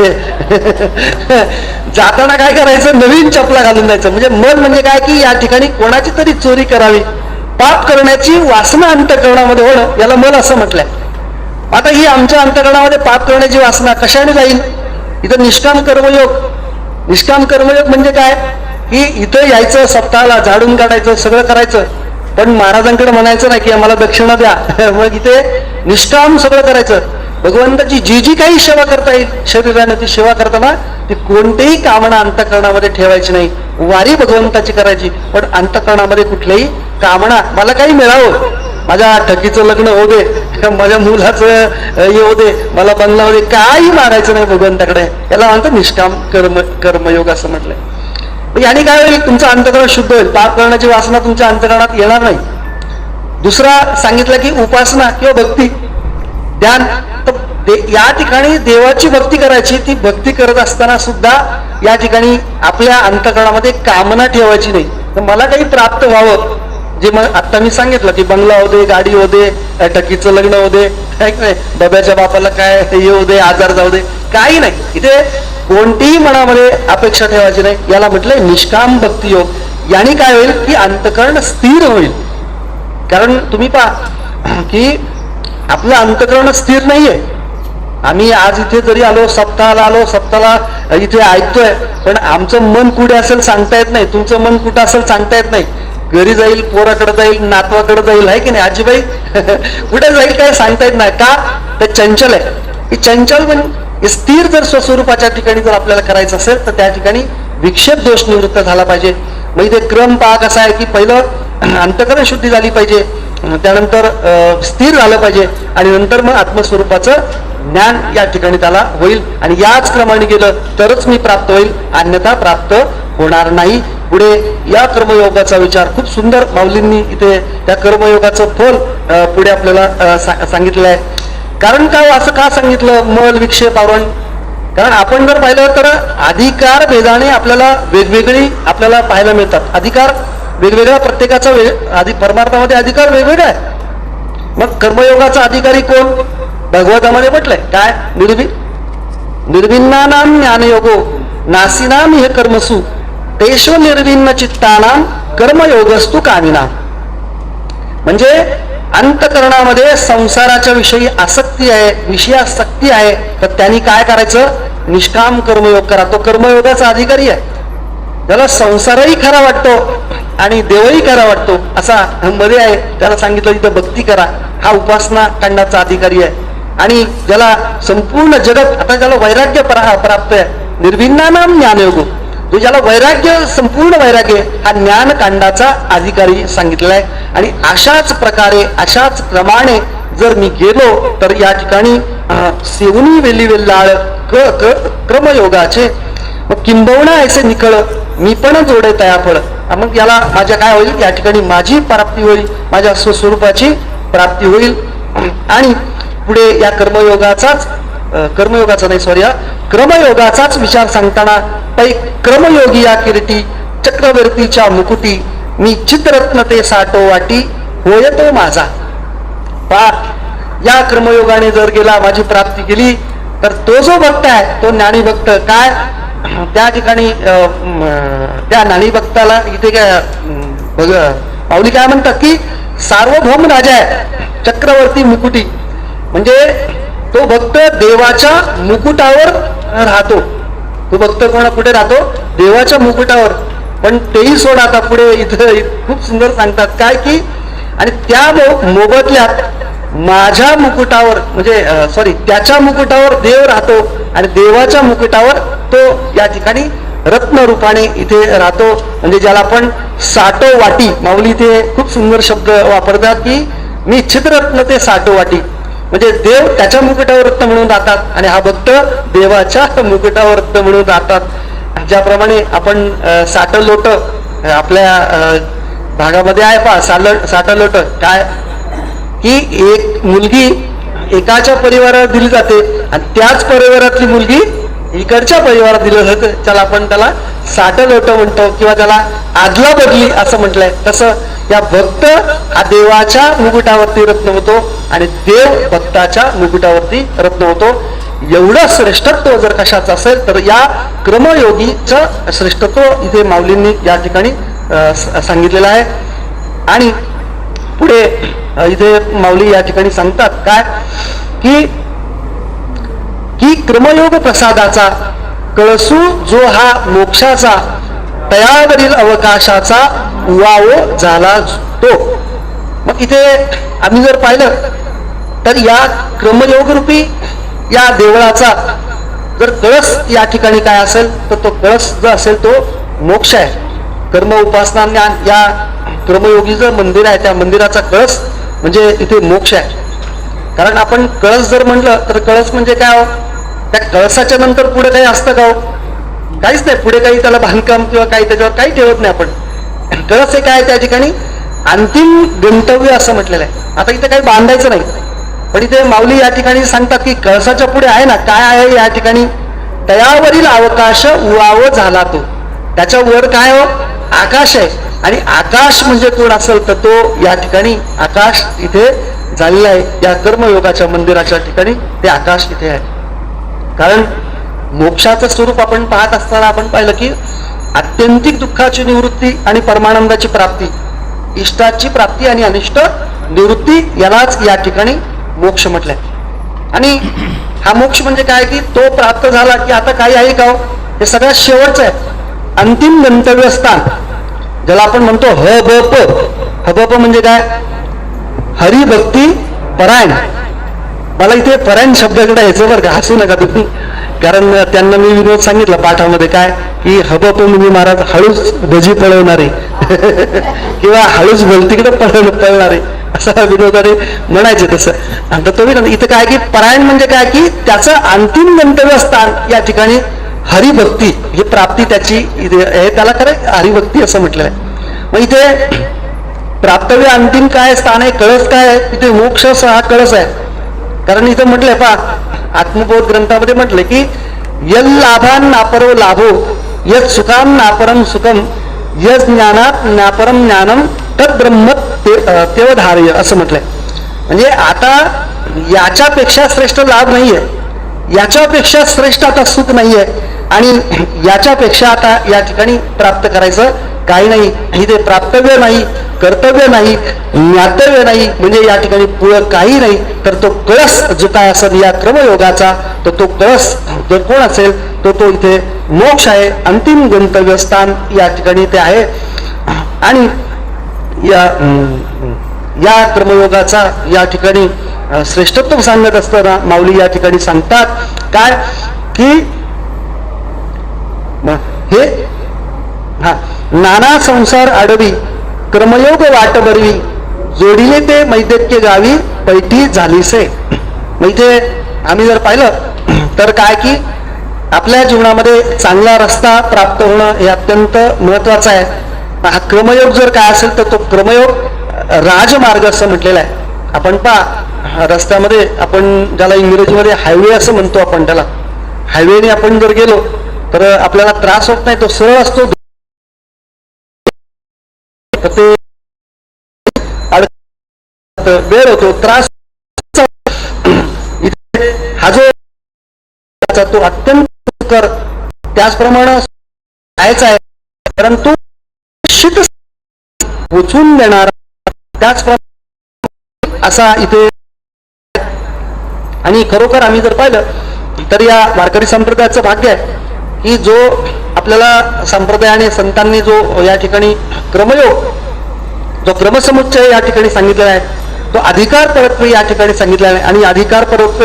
जाताना काय करायचं, नवीन चपला घालून जायचं. म्हणजे मल म्हणजे काय की या ठिकाणी कोणाची तरी चोरी करावी, पाप करण्याची वासना अंतःकरणामध्ये होणं, याला मल असं म्हटलंय. आता ही आमच्या अंतःकरणामध्ये पाप करण्याची वासना कशाने जाईल? इथं निष्काम कर्मयोग म्हणजे काय की इथं यायचं, सप्ताहाला झाडून काढायचं, सगळं करायचं, पण महाराजांकडे म्हणायचं नाही की आम्हाला दक्षिणा द्या. मग इथे निष्काम सगळं करायचं. भगवंताची जी काही सेवा करता येईल शरीराने ती सेवा करताना ती कोणतेही कामना अंतःकरणामध्ये ठेवायची नाही. वारी भगवंताची करायची, पण अंतःकरणामध्ये कुठल्याही कामना, मला काही मिळावं, माझ्या ठकीचं लग्न होऊ दे, माझ्या मुलाचं येऊ दे, मला बंगला होऊ दे, काही मागायचं नाही भगवंताकडे. याला म्हणतात निष्काम कर्मयोग असं म्हटलंय. याने काय होईल? तुमचं अंतःकरण शुद्ध होईल, पाप करण्याची वासना तुमच्या अंतःकरणात येणार नाही. दुसरा सांगितलं की उपासना किंवा भक्ती, ध्यान. तर या ठिकाणी देवाची भक्ती करायची. ती भक्ती करत असताना सुद्धा या ठिकाणी आपल्या अंतःकरणामध्ये कामना ठेवायची नाही. तर मला काही प्राप्त व्हावं, जे मग आता मी सांगितलं की बंगला हो दे, गाडी हो दे, टकीचं लग्न हो दे, काय नाही डब्याच्या बापाला काय हे हो दे, आजार जाऊ दे, काही नाही. इथे कोणतीही मनामध्ये अपेक्षा ठेवायची नाही. याला म्हटलंय निष्काम भक्ती योग. याने काय होईल की अंतःकरण स्थिर होईल. कारण तुम्ही पहा की आपलं अंतःकरण स्थिर नाहीये. आम्ही आज इथे जरी आलो, सप्ताहाला इथे ऐकतोय, पण आमचं मन कुठे असेल सांगता येत नाही. तुमचं मन कुठं असेल सांगता येत नाही. घरी जाईल, पोराकडे जाईल, नातवाकडे जाईल, आहे की नाही आजीबाई? कुठे जाईल काय सांगता येत नाही. का? ते चंचल आहे. ही चंचल म्हणजे स्थिर जर स्वस्वरूपाच्या ठिकाणी जर आपल्याला करायचं असेल तर त्या ठिकाणी विक्षेप दोष निवृत्त झाला पाहिजे. मग इथे क्रम पहा कसा आहे की पहिलं अंतःकरण शुद्धी झाली पाहिजे, त्यानंतर स्थिर झालं पाहिजे आणि नंतर मग आत्मस्वरूपाचं ज्ञान या ठिकाणी त्याला होईल. आणि याच क्रमाने गेलं तरच मी प्राप्त होईल, अन्यथा प्राप्त होणार नाही. पुढे या कर्मयोगाचा विचार खूप सुंदर माऊलींनी इथे त्या कर्मयोगाचं फल पुढे आपल्याला सांगितलं आहे. कारण काय असं का सांगितलं मल विक्षेप आवरण? कारण आपण जर पाहिलं तर अधिकार भेदाने आपल्याला वेगवेगळी आपल्याला पाहायला मिळतात. अधिकार वेगवेगळा प्रत्येकाचा परमार्थामध्ये अधिकार वेगवेगळा आहे. मग कर्मयोगाचा अधिकारी कोण? भगवतामध्ये म्हटलंय काय? निर्भिन्नानाम ज्ञानयोगो नासीनाम हे कर्मसु तेषु निर्भिन्न चित्तानाम कर्मयोगस्तु कामिनाम. म्हणजे अंतःकरणामध्ये संसाराच्या विषयी आसक्ती आहे, विषयासक्ती आहे, तर त्यांनी काय करायचं? निष्काम कर्मयोग करा. तो कर्मयोगाचा अधिकारी आहे. त्याला संसारही खरा वाटतो आणि देवही खरा वाटतो असा मध्ये आहे. त्याला सांगितलं इथं भक्ती करा. हा उपासना कांडाचा अधिकारी आहे. आणि ज्याला संपूर्ण जगत आता ज्याला वैराग्य प्राप्त आहे, निर्भिन्नानाम ज्ञानयोग, जो ज्याला वैराग्य संपूर्ण वैराग्य हा ज्ञान कांडाचा अधिकारी सांगितलेला आहे. आणि अशाच प्रकारे अशाच प्रमाणे जर मी गेलो तर या ठिकाणी सेवनी वेली वेल्लाळ क्रमयोगाचे मग किंबवणा ऐसे निकळ मी पण जोडे तया फळ. मग याला माझ्या काय होईल? या ठिकाणी माझी प्राप्ती होईल, माझ्या स्वस्वरूपाची प्राप्ती होईल. आणि पुढे या क्रमयोगाचाच विचार सांगताना पै क्रमयोगी या किरीटी चक्रवर्तीच्या मुकुटी मी चित्ररत्न ते साठो वाटी होय तो माझा. या क्रमयोगाने जर गेला, माझी प्राप्ती केली, तर तो जो भक्त आहे तो ज्ञानी भक्त काय त्या ठिकाणी त्या ज्ञानी भक्ताला इथे काय माऊली काय म्हणतात की सार्वभौम राजा आहे, चक्रवर्ती मुकुटी. म्हणजे तो भक्त देवाच्या मुकुटावर राहतो. तो भक्त कुठे राहतो? देवाच्या मुकुटावर. पण तेही सोड, आता पुढे इथं खूप सुंदर सांगतात काय की आणि त्या मोबदल्यात माझ्या मुकुटावर म्हणजे त्याच्या मुकुटावर देव राहतो आणि देवाच्या मुकुटावर तो या ठिकाणी रत्न रूपाने इथे राहतो. म्हणजे ज्याला आपण साठो वाटी, माऊली इथे खूप सुंदर शब्द वापरतात की मी छिद्ररत्न ते साठो वाटी. म्हणजे देव त्याच्या मुकुटावर रत्न म्हणून राहतात आणि हा भक्त देवाच्या मुकुटावर रत्न म्हणून राहतात. ज्याप्रमाणे आपण साठं लोट आपल्या भागामध्ये आहे पहा, साठं लोट काय की एक मुलगी एकाच्या परिवारात दिली जाते आणि त्याच परिवारातली मुलगी इकडच्या परिवारात दिलं जातं. त्याला आपण त्याला साठं लोट म्हणतो किंवा त्याला आदला बदली असं म्हटलंय. तसं या भक्त हा देवाच्या मुकुटावरती रत्न होतो आणि देव भक्ताच्या मुकुटावरती रत्न होतो. एवढं श्रेष्ठत्व जर कशाचं असेल तर या क्रमयोगीचं श्रेष्ठत्व इथे माऊलींनी या ठिकाणी सांगितलेलं आहे. आणि पुढे इथे माऊली या ठिकाणी सांगतात काय की क्रमयोग प्रसादाचा कळसू जो हा मोक्षाचा तयावरील अवकाशाचा वाव झाला तो. मग इथे आम्ही जर पाहिलं तर या क्रमयोग रूपी या देवळाचा जर कळस या ठिकाणी काय असेल तर तो कळस जो असेल तो मोक्ष आहे. कर्म उपासना ज्ञान या क्रमयोगीचं मंदिर आहे, त्या मंदिराचा कळस म्हणजे इथे मोक्ष आहे. कारण आपण कळस जर म्हटलं तर कळस म्हणजे काय हो? त्या कळसाच्या नंतर पुढे काही असतं का हो? काहीच नाही. पुढे काही त्याला बांधकाम किंवा काही त्याच्यावर काही ठेवत नाही आपण. कळस हे काय त्या ठिकाणी अंतिम गंतव्य असं म्हटलेलं आहे. आता इथे काही बांधायचं नाही. पण इथे माऊली या ठिकाणी सांगतात की कळसाच्या पुढे आहे ना काय आहे या ठिकाणी तयावरील अवकाश उवाव झाला तो. त्याच्या वर काय हो? आकाश आहे. आणि आकाश म्हणजे कोण असेल तर तो या ठिकाणी आकाश इथे झालेला आहे. या कर्मयोगाच्या मंदिराच्या ठिकाणी ते आकाश इथे आहे. कारण मोक्षाचं स्वरूप आपण पाहत असताना आपण पाहिलं की आत्यंतिक दुःखाची निवृत्ती आणि परमानंदाची प्राप्ती, इष्टाची प्राप्ती आणि अनिष्ट निवृत्ती, यालाच या ठिकाणी मोक्ष म्हटलंय. आणि हा मोक्ष म्हणजे काय की तो प्राप्त झाला की आता काही आहे का, हे सगळ्यात शेवटचं आहे, अंतिम गंतव्य स्थान, ज्याला आपण म्हणतो हबप. हबप म्हणजे काय, हरिभक्ती परायण. मला इथे परायण शब्दाकडे यायचं बरं का, हसू नका तुम्ही, कारण त्यांना मी विनोद सांगितला पाठामध्ये काय की हबप म्हणजे महाराज हळूच भजी पळवणारे किंवा हळूच भलतीकडे पळणारे असं विनोदाने म्हणायचे. तसं आता तो इथं काय की परायण म्हणजे काय की त्याचं अंतिम गंतव्य स्थान या ठिकाणी हरिभक्ती ही प्राप्ती त्याची हे, त्याला खरं हरिभक्ती असं म्हटलेलं आहे. मग इथे प्राप्तव्य अंतिम काय स्थान आहे, कळस काय आहे, इथे मोक्ष हा कळस आहे. कारण इथं म्हटलंय पहा, आत्मबोध ग्रंथामध्ये म्हटलंय की यल लाभान नापरो लाभो, यत सुखान नापरम सुखम, यज ज्ञानात नापरम ज्ञानम तद ब्रह्म तेवधार्य असं म्हटलंय. म्हणजे आता याच्यापेक्षा श्रेष्ठ लाभ नाहीये, याच्यापेक्षा श्रेष्ठ आता सुख नाहीये, आणि याच्यापेक्षा आता या ठिकाणी प्राप्त करायचं काही नाही. इथे प्राप्तव्य नाही, कर्तव्य नाही, ज्ञातव्य नाही, म्हणजे या ठिकाणी पुढं काही नाही. तर तो कळस जो काय असेल या क्रमयोगाचा, तर तो कळस जर कोण असेल तो तो इथे मोक्ष आहे, अंतिम गंतव्य स्थान या ठिकाणी ते आहे. आणि या क्रमयोगाचा या ठिकाणी श्रेष्ठत्व सांगत असताना माऊली या ठिकाणी सांगतात काय की हे नाना संसार आडवी कर्मयोग वाट बरवी, जोडिले ते मैदेक्य गावी पैठी झालीसे. मग इथे आम्ही जर पाहिलं तर काय की आपल्या जीवनामध्ये चांगला रस्ता प्राप्त होणं हे अत्यंत महत्वाचं आहे. हा क्रमयोग जर काय असेल तर तो क्रमयोग राजमार्ग असं म्हटलेला आहे. आपण पहा रस्त्यामध्ये, आपण ज्याला इंग्रजीमध्ये हायवे असं म्हणतो, आपण त्याला हायवेने आपण जर गेलो तर आपल्याला त्रास होत नाही, तो सरळ असतो. ते वेळ होतो, त्रास. हा जो तो अत्यंत कर, त्याचप्रमाणे जायचा आहे, परंतु निश्चित पोचून देणार त्याचप्रमाणे असा इथे. आणि खरोखर आम्ही जर पाहिलं तर या वारकरी संप्रदायाचं भाग्य आहे की जो आपल्याला संप्रदायाने संतांनी जो या ठिकाणी क्रमयोग, जो क्रमसमुच्चय या ठिकाणी सांगितलेला आहे, तो अधिकार परत्व या ठिकाणी सांगितलेला आहे. आणि अधिकार परत्व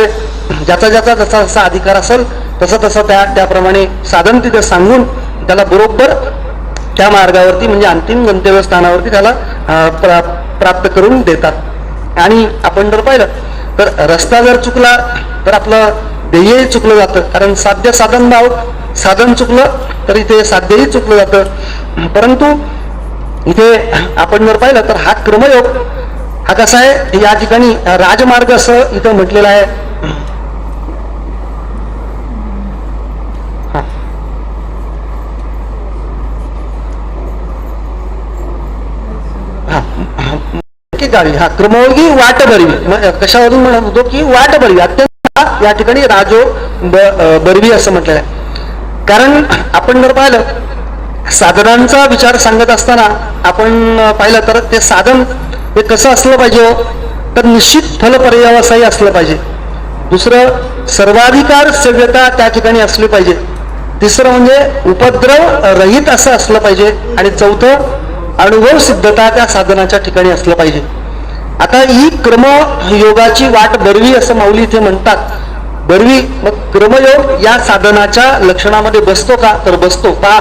ज्याचा ज्याचा जसा जसा अधिकार असेल तसं तसं त्याप्रमाणे साधन तिथे सांगून त्याला बरोबर त्या मार्गावरती म्हणजे अंतिम गंतव्य स्थानावरती त्याला प्राप्त करून देतात. आणि आपण जर पाहिलं तर रस्ता जर चुकला तर आपलं ध्येयही चुकलं जातं. कारण साध्य साधन भाव, साधन चुकलं तर इथे साध्यही चुकलं जातं. परंतु इथे आपण जर पाहिलं तर हा क्रमयोग हा कसा आहे, या ठिकाणी राजमार्ग असं इथं म्हटलेलं आहे. गावी हा क्रमयोगी वाट बरवी, कशावरून म्हणत होतो की वाट बरवी, अत्यंत या ठिकाणी राजो बरवी असं म्हटलेलं आहे. कारण आपण जर पाहिलं साधनांचा विचार सांगत असताना आपण पाहिलं तर ते साधन हे कसं असलं पाहिजे, तर निश्चित फल पर्यावसायी असलं पाहिजे. दुसरं सर्वाधिकार सेव्यता त्या ठिकाणी असली पाहिजे. तिसरं म्हणजे उपद्रव रहित असं असलं पाहिजे. आणि चौथं अनुभव सिद्धता त्या साधनाच्या ठिकाणी असलं पाहिजे. आता ही क्रमयोगाची वाट बरवी असं माऊली इथे म्हणतात. बरवी मग क्रमयोग या साधनाच्या लक्षणामध्ये बसतो का, तर बसतो. का,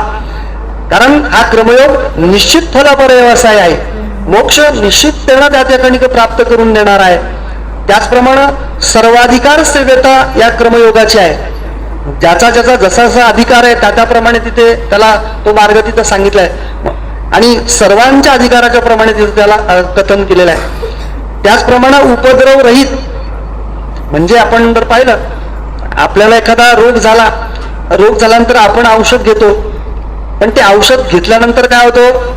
कारण हा क्रमयोग निश्चित फलापर्यवसाय आहे. मोक्ष निश्चित त्यांना त्या ठिकाणी प्राप्त करून देणार आहे. त्याचप्रमाणे सर्वाधिकार सेव्यता या क्रमयोगाची आहे. ज्याचा ज्याचा जसा जसा अधिकार आहे त्याप्रमाणे तिथे त्याला तो मार्ग तिथं सांगितलाय. आणि सर्वांच्या अधिकाराच्या प्रमाणे तिथे त्याला कथन केलेलं आहे. त्याचप्रमाणे उपद्रव रहित म्हणजे आपण जर पाहिलं आपल्याला एखादा रोग झाल्यानंतर आपण औषध घेतो, पण ते औषध घेतल्यानंतर काय होतं,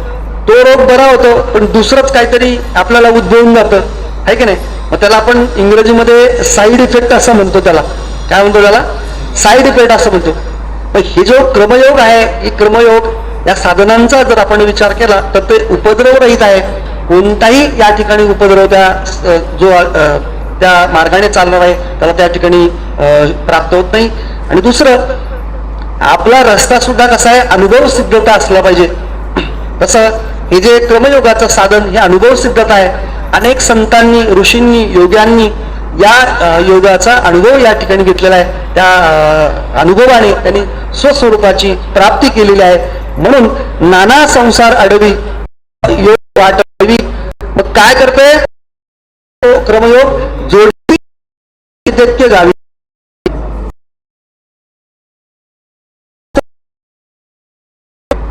तो रोग बरा होतो, पण दुसरंच काहीतरी आपल्याला उद्भवून जातं, आहे की नाही? मग त्याला आपण इंग्रजीमध्ये साईड इफेक्ट असं म्हणतो. त्याला काय म्हणतो? त्याला साईड इफेक्ट असं म्हणतो. पण हे जो क्रमयोग आहे, हे क्रमयोग या साधनांचा जर आपण विचार केला तर ते उपद्रव रहित आहे. कोणताही या ठिकाणी उपद्रव त्या मार्गाने चालणार आहे त्याला त्या ठिकाणी प्राप्त होत नाही. आणि दुसरं, आपला रस्ता सुद्धा कसा आहे, अनुभव सिद्धता असला पाहिजे. तसं हे जे क्रमयोगाचं साधन हे अनुभव सिद्धता आहे. अनेक संतांनी, ऋषींनी, योग्यांनी या योगाचा अनुभव या ठिकाणी घेतलेला आहे. त्या अनुभवाने त्यांनी स्वस्वरूपाची प्राप्ती केलेली आहे. म्हणून नाना संसार अडवी योग वाट अडवी. मग काय करतोय क्रमयोग? जोडी गावी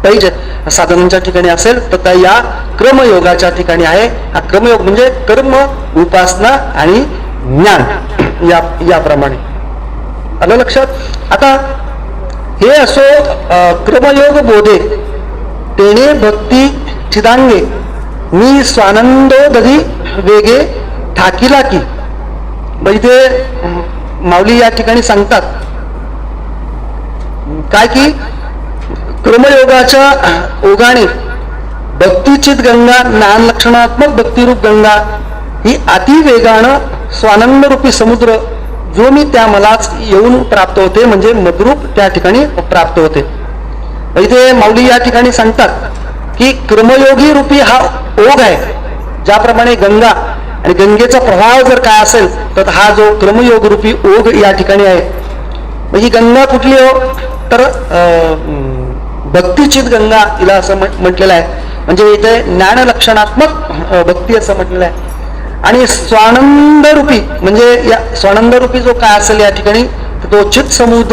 पाहिजे. साधनांच्या ठिकाणी असेल तर त्या या क्रमयोगाच्या ठिकाणी आहे. हा क्रमयोग म्हणजे कर्म, उपासना आणि ज्ञान याप्रमाणे. आलं लक्षात? आता हे असो क्रमयोग बोधे तेने भक्ती चिदांगे मी स्वानंदो दधी वेगे ठाकीला की. इथे माऊली या ठिकाणी सांगतात काय की क्रमयोगाच्या ओघाने भक्तिचित गंगा, ज्ञान लक्षणात्मक भक्तिरूप गंगा ही अतिवेगानं स्वानंद रूपी समुद्र जो मी त्या मलाच येऊन प्राप्त होते, म्हणजे मद्रूप त्या ठिकाणी प्राप्त होते. इथे माऊली या ठिकाणी सांगतात की क्रमयोगी रूपी हा ओघ आहे. ज्याप्रमाणे गंगा आणि गंगेचा प्रभाव जर काय असेल तर हा जो क्रमयोग रूपी ओघ या ठिकाणी आहे. ही गंगा कुठली हो? तर भक्तिचित गंगा हिला असं म्हटलेलं आहे. म्हणजे इथे ज्ञान लक्षणात्मक भक्ती असं म्हटलेलं आहे. आणि स्वानंद रूपी म्हणजे या स्वानंद रूपी जो काय असेल या ठिकाणी तो चित समुद्र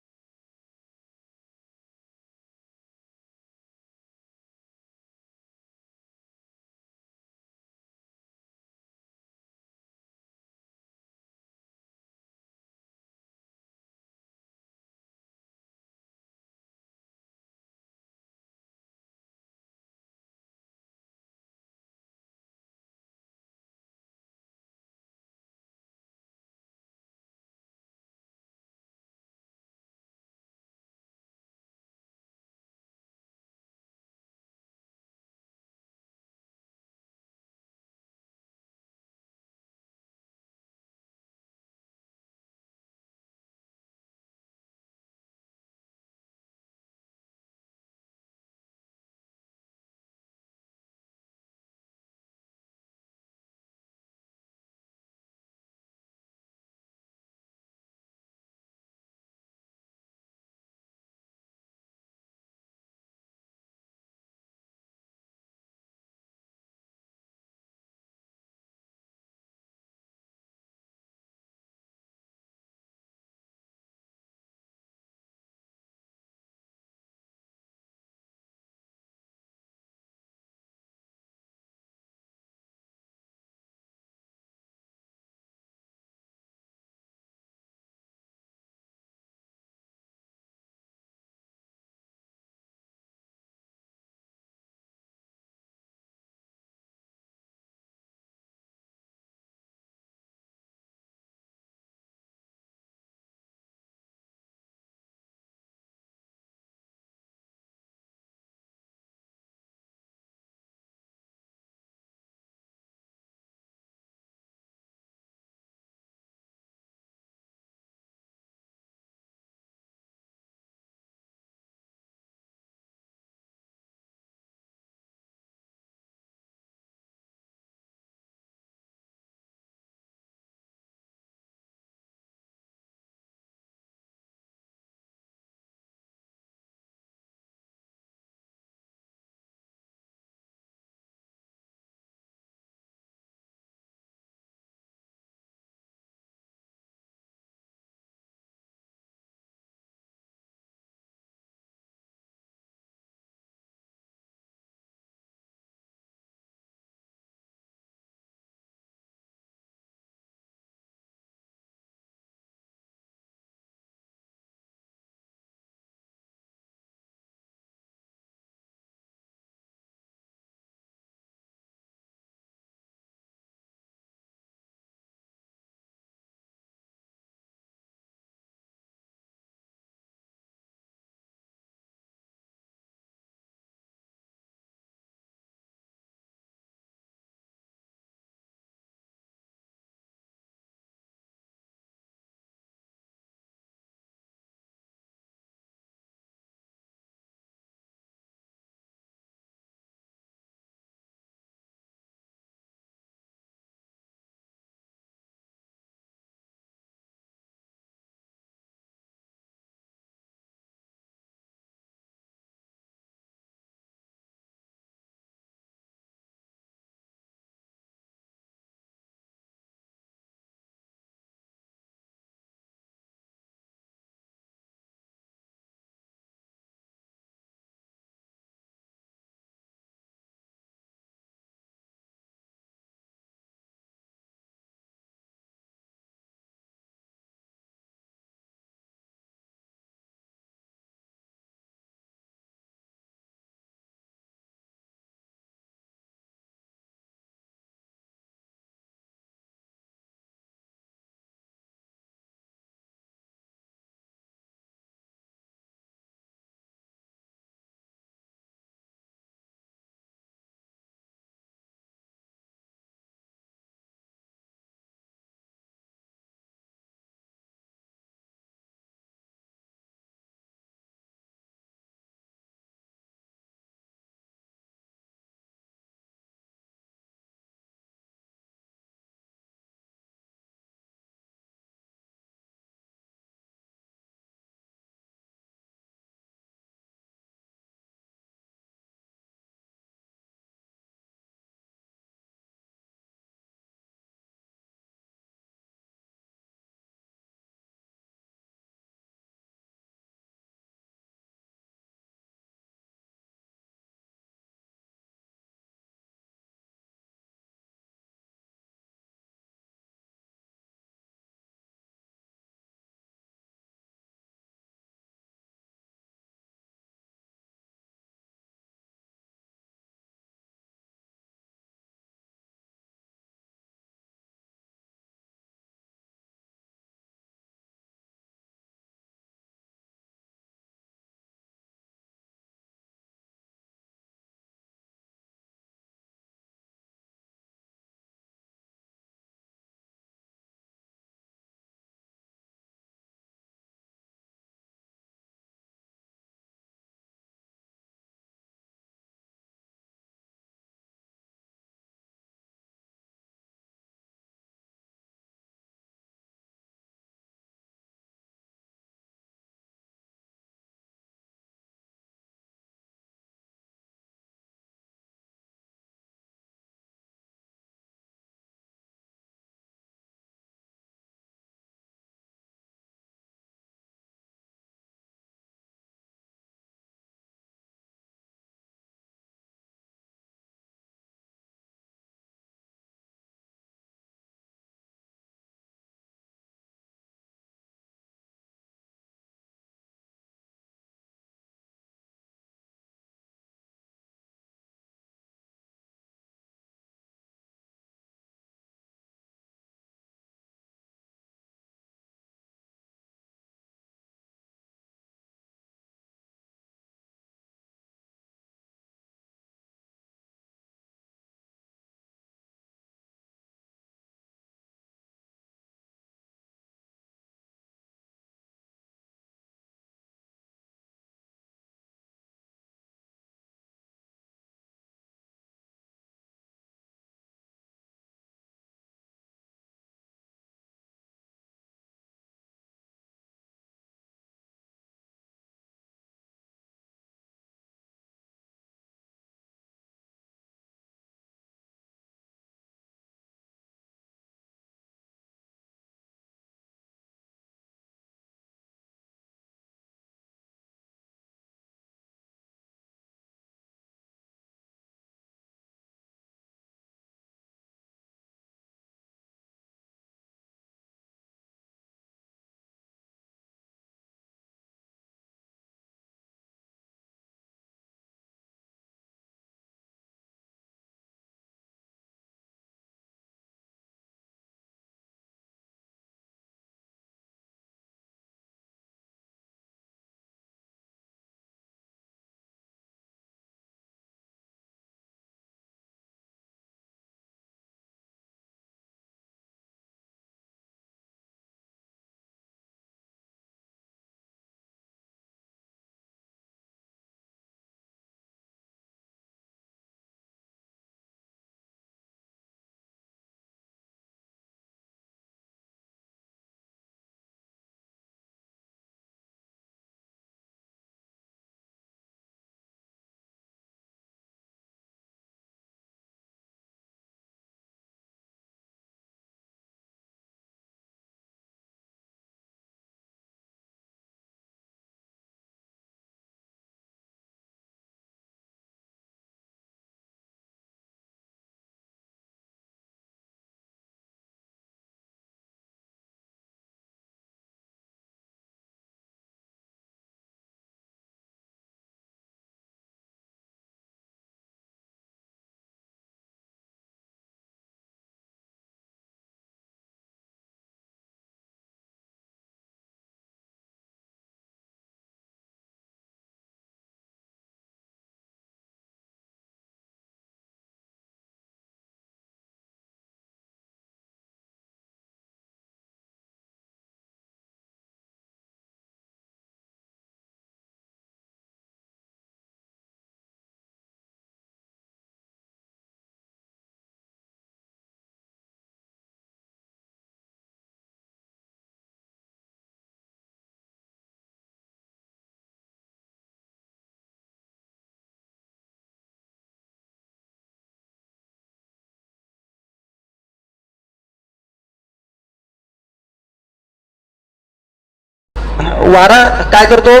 वारा काय करतो,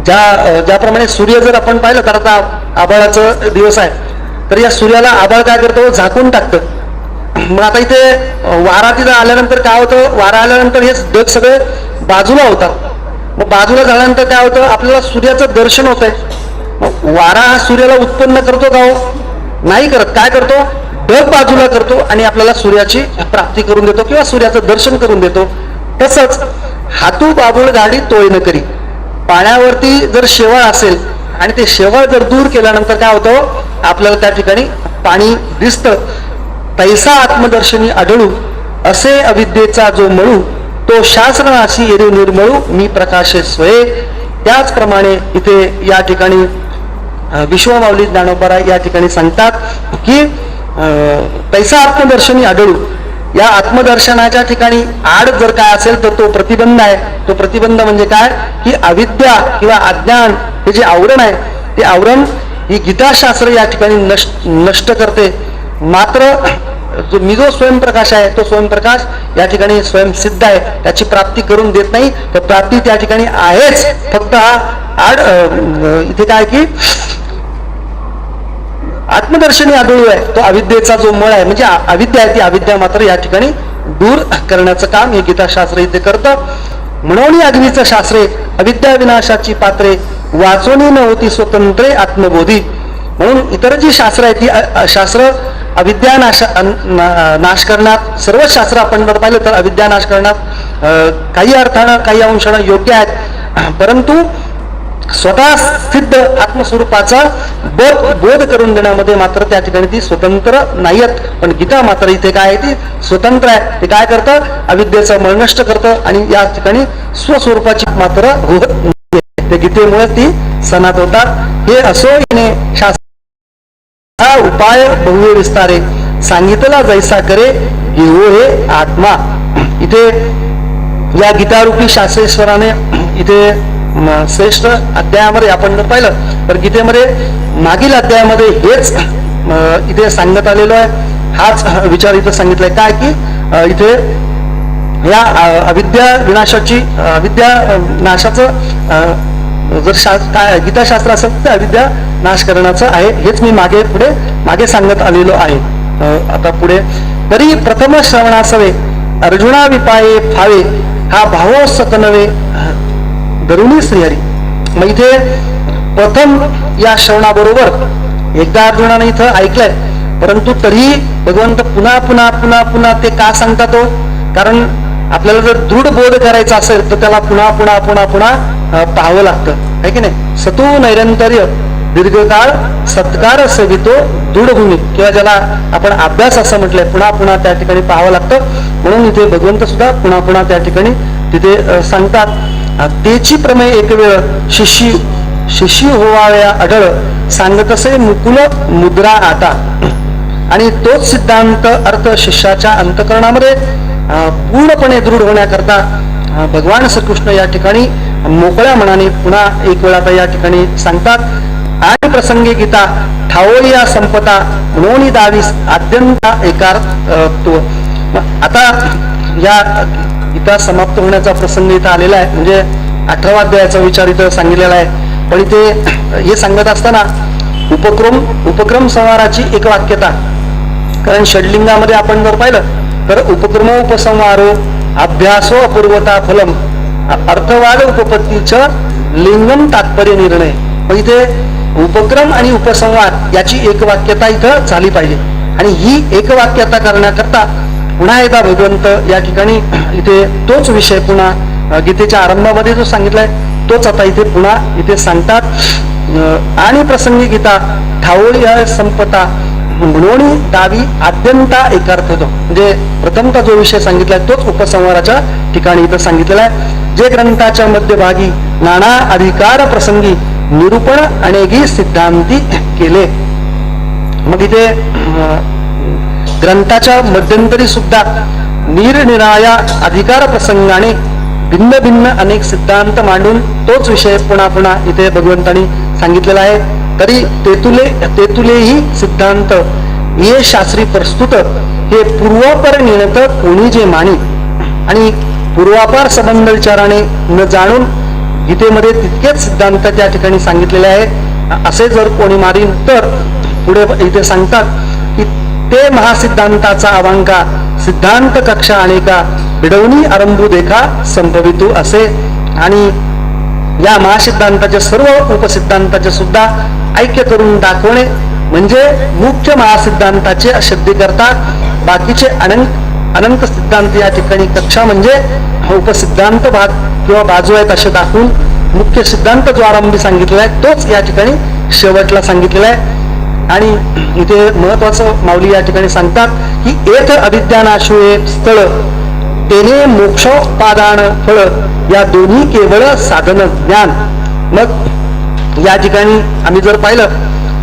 ज्याप्रमाणे सूर्य जर आपण पाहिलं तर आता आभाळाचा दिवस आहे, तर या सूर्याला आभाळ काय करतो, झाकून टाकतं. मग आता इथे वारा तिथं आल्यानंतर काय होतं, वारा आल्यानंतर हे ढग सगळे बाजूला होतात. मग बाजूला झाल्यानंतर काय होतं, आपल्याला सूर्याचं दर्शन होतंय. मग वारा हा सूर्याला उत्पन्न करतो का हो, नाही करत. काय करतो, ढग बाजूला करतो आणि आपल्याला सूर्याची प्राप्ती करून देतो किंवा सूर्याचं दर्शन करून देतो. तसंच हातू बाबुळ गाडी तोय न करी, पाण्यावरती जर शेवाळ असेल आणि ते शेवाळ जर दूर केल्यानंतर काय होतं, आपल्याला त्या ठिकाणी पाणी दिसतं. तैसा आत्मदर्शनी आढळू असे अविद्येचा जो मळू, तो शास्त्रनाशी येरी निर्मळू मी प्रकाशे स्वये. त्याचप्रमाणे इथे या ठिकाणी विश्वमाऊली ज्ञानोबा या ठिकाणी सांगतात की तैसा आत्मदर्शनी आढळू, या आत्मदर्शनाच्या ठिकाणी आड जर काय असेल तर तो प्रतिबंध आहे. तो प्रतिबंध म्हणजे काय, की अविद्या किंवा अज्ञान हे जे आवरण आहे, ते आवरण ही गीताशास्त्र या ठिकाणी नष्ट करते. मात्र जो स्वयंप्रकाश आहे, तो स्वयंप्रकाश या ठिकाणी स्वयंसिद्ध आहे, त्याची प्राप्ती करून देत नाही. तर प्राप्ती त्या ठिकाणी आहेच, फक्त हा आड इथे काय की आत्मदर्शनी आढळू आहे, तो अविद्येचा जो मळ आहे, म्हणजे अविद्या आहे, ती अविद्या मात्र या ठिकाणी दूर करण्याचं काम हे गीताशास्त्र इथे करतं. म्हणून अग्नीचं शास्त्रे अविद्या विनाशाची पात्रे, वाचोनी न होती स्वतंत्रे आत्मबोधी. म्हणून इतर जी शास्त्र आहेत ती शास्त्र अविद्या नाश करण्यात, सर्वच शास्त्र आपण जर पाहिलं तर अविद्या नाश करण्यात काही अर्थानं काही अंशानं योग्य आहेत, परंतु स्वतः सिद्ध आत्मस्वरूपाचा बोध करून देण्यामध्ये मात्र त्या ठिकाणी ती स्वतंत्र नाहीत. पण गीता मात्र इथे काय आहे, ती स्वतंत्र आहे. ते काय करतं, अविद्येचं मळ नष्ट करतं आणि या ठिकाणी स्वस्वरूपाची मात्र होत नाही. ते गीतेमुळे ती सनात होतात. हे असो येणे शास्त्र हा उपाय भव्य विस्तारे, सांगितला जैसा करे घेऊ हे आत्मा. इथे या गीतारूपी शास्त्रेश्वराने इथे श्रेष्ठ अध्यायामध्ये आपण जर पाहिलं तर गीतेमध्ये मागील अध्यायामध्ये हेच इथे सांगण्यात आलेलो आहे. हाच विचार इथं सांगितलाय काय की इथे या अविद्या विनाशाची, अविद्या नाशाचं जर काय गीताशास्त्र असेल तर अविद्या नाश करण्याचं आहे. हेच मी मागे सांगत आलेलो आहे. आता पुढे तरी प्रथम श्रवणासवे अर्जुना विपाये फावे, हा भावो सकनवे दरुणी श्रीहरी. मग इथे प्रथम या श्रवणाबरोबर एकदा अर्जुनाने इथं ऐकलंय, परंतु तरीही भगवंत पुन्हा पुन्हा पुन्हा पुन्हा ते का सांगतात हो, कारण आपल्याला जर दृढ बोध करायचा असेल तर त्याला पुन्हा पुन्हा पुन्हा पुन्हा पाहावं लागतं, आहे की नाही. सतू नैरंतर्य दीर्घकाळ सत्कार सेवितो दृढभूमी, किंवा ज्याला आपण अभ्यास असं म्हटलंय, पुन्हा पुन्हा त्या ठिकाणी पाहावं लागतं. म्हणून इथे भगवंत सुद्धा पुन्हा पुन्हा त्या ठिकाणी तिथे सांगतात. तेची प्रमेय एक वेळ शिशी होवाव्या अढळ, सांगत असे मुकुल मुद्रा आता. आणि तोच सिद्धांत अर्थ शिष्याच्या अंतकरणामध्ये पूर्णपणे दृढ होण्याकरता भगवान श्रीकृष्ण या ठिकाणी मोकळ्या मनाने पुन्हा एक वेळा या ठिकाणी सांगतात. आणि प्रसंगी गीता ठावो या संपता म्हणून दावीस आद्यंता एकार्थ. आता या गीता समाप्त होण्याचा प्रसंग इथं आलेला आहे, म्हणजे 18व्या अध्यायाचा विचार इथं सांगितलेला आहे. पण इथे हे सांगत असताना उपक्रम संहाराची एक वाक्यता, कारण षडलिंगामध्ये आपण जर पाहिलं तर उपक्रमो उपसंहारो अभ्यासो अपूर्वता फलम अर्थवाद उपपत्तीचं लिंगम तात्पर्य निर्णय. मग इथे उपक्रम आणि उपसंहार याची एक वाक्यता इथं झाली पाहिजे. आणि ही एक वाक्यता करण्याकरता पुन्हा एकदा भगवंत या ठिकाणी इथे तोच विषय पुन्हा गीतेच्या आरंभामध्ये जो सांगितलाय तोच आता इथे पुन्हा इथे सांगतात. आणि प्रसंगी गीता ठावो या संपता म्हणून दावी आद्यंता एकार्थ होतो. म्हणजे प्रथमता जो विषय सांगितलाय तोच उपसंहाराच्या ठिकाणी इथं सांगितलेला आहे. जे ग्रंथाच्या मध्यभागी नाना अधिकार प्रसंगी निरूपण अनेकी सिद्धांती केले. मग इथे ग्रंथाच्या मध्यंतरी सुद्धा निरनिराळ्या अधिकार प्रसंगाने भिन्न भिन्न अनेक सिद्धांत मांडून तोच विषय पुन्हा पुन्हा इथे भगवंतांनी सांगितलेला आहे. तरी तेतुलेही सिद्धांत ये शास्त्री प्रस्तुत हे पूर्वपर नियत कोणी जे मानी. आणि पूर्वापार संबंध विचाराने न जाणून गीतेमध्ये तितकेच सिद्धांत त्या ठिकाणी सांगितलेले आहे. असे जर कोणी मारीन तर पुढे इथे सांगतात की ते महासिद्धांताचा अवांका सिद्धांत कक्षा अनेका बिडवणी आरंभू देखा संभवितू असे. आणि या महासिद्धांताचे सर्व उपसिद्धांताचे सुद्धा ऐक्य करून दाखवणे म्हणजे मुख्य महासिद्धांताचे अशुद्धी करता बाकीचे अनंत सिद्धांत या ठिकाणी कक्षा म्हणजे उपसिद्धांत भाग किंवा बाजू आहेत असे दाखवून मुख्य सिद्धांत जो आरंभी सांगितलेला आहे तोच या ठिकाणी शेवटला सांगितलेला आहे. आणि इथे महत्वाचं माऊली या ठिकाणी सांगतात की एक अविद्यानाशुये स्थळ तेने मोक्षोपादान फळ या दोन्ही केवळ साधन ज्ञान. मग या ठिकाणी आम्ही जर पाहिलं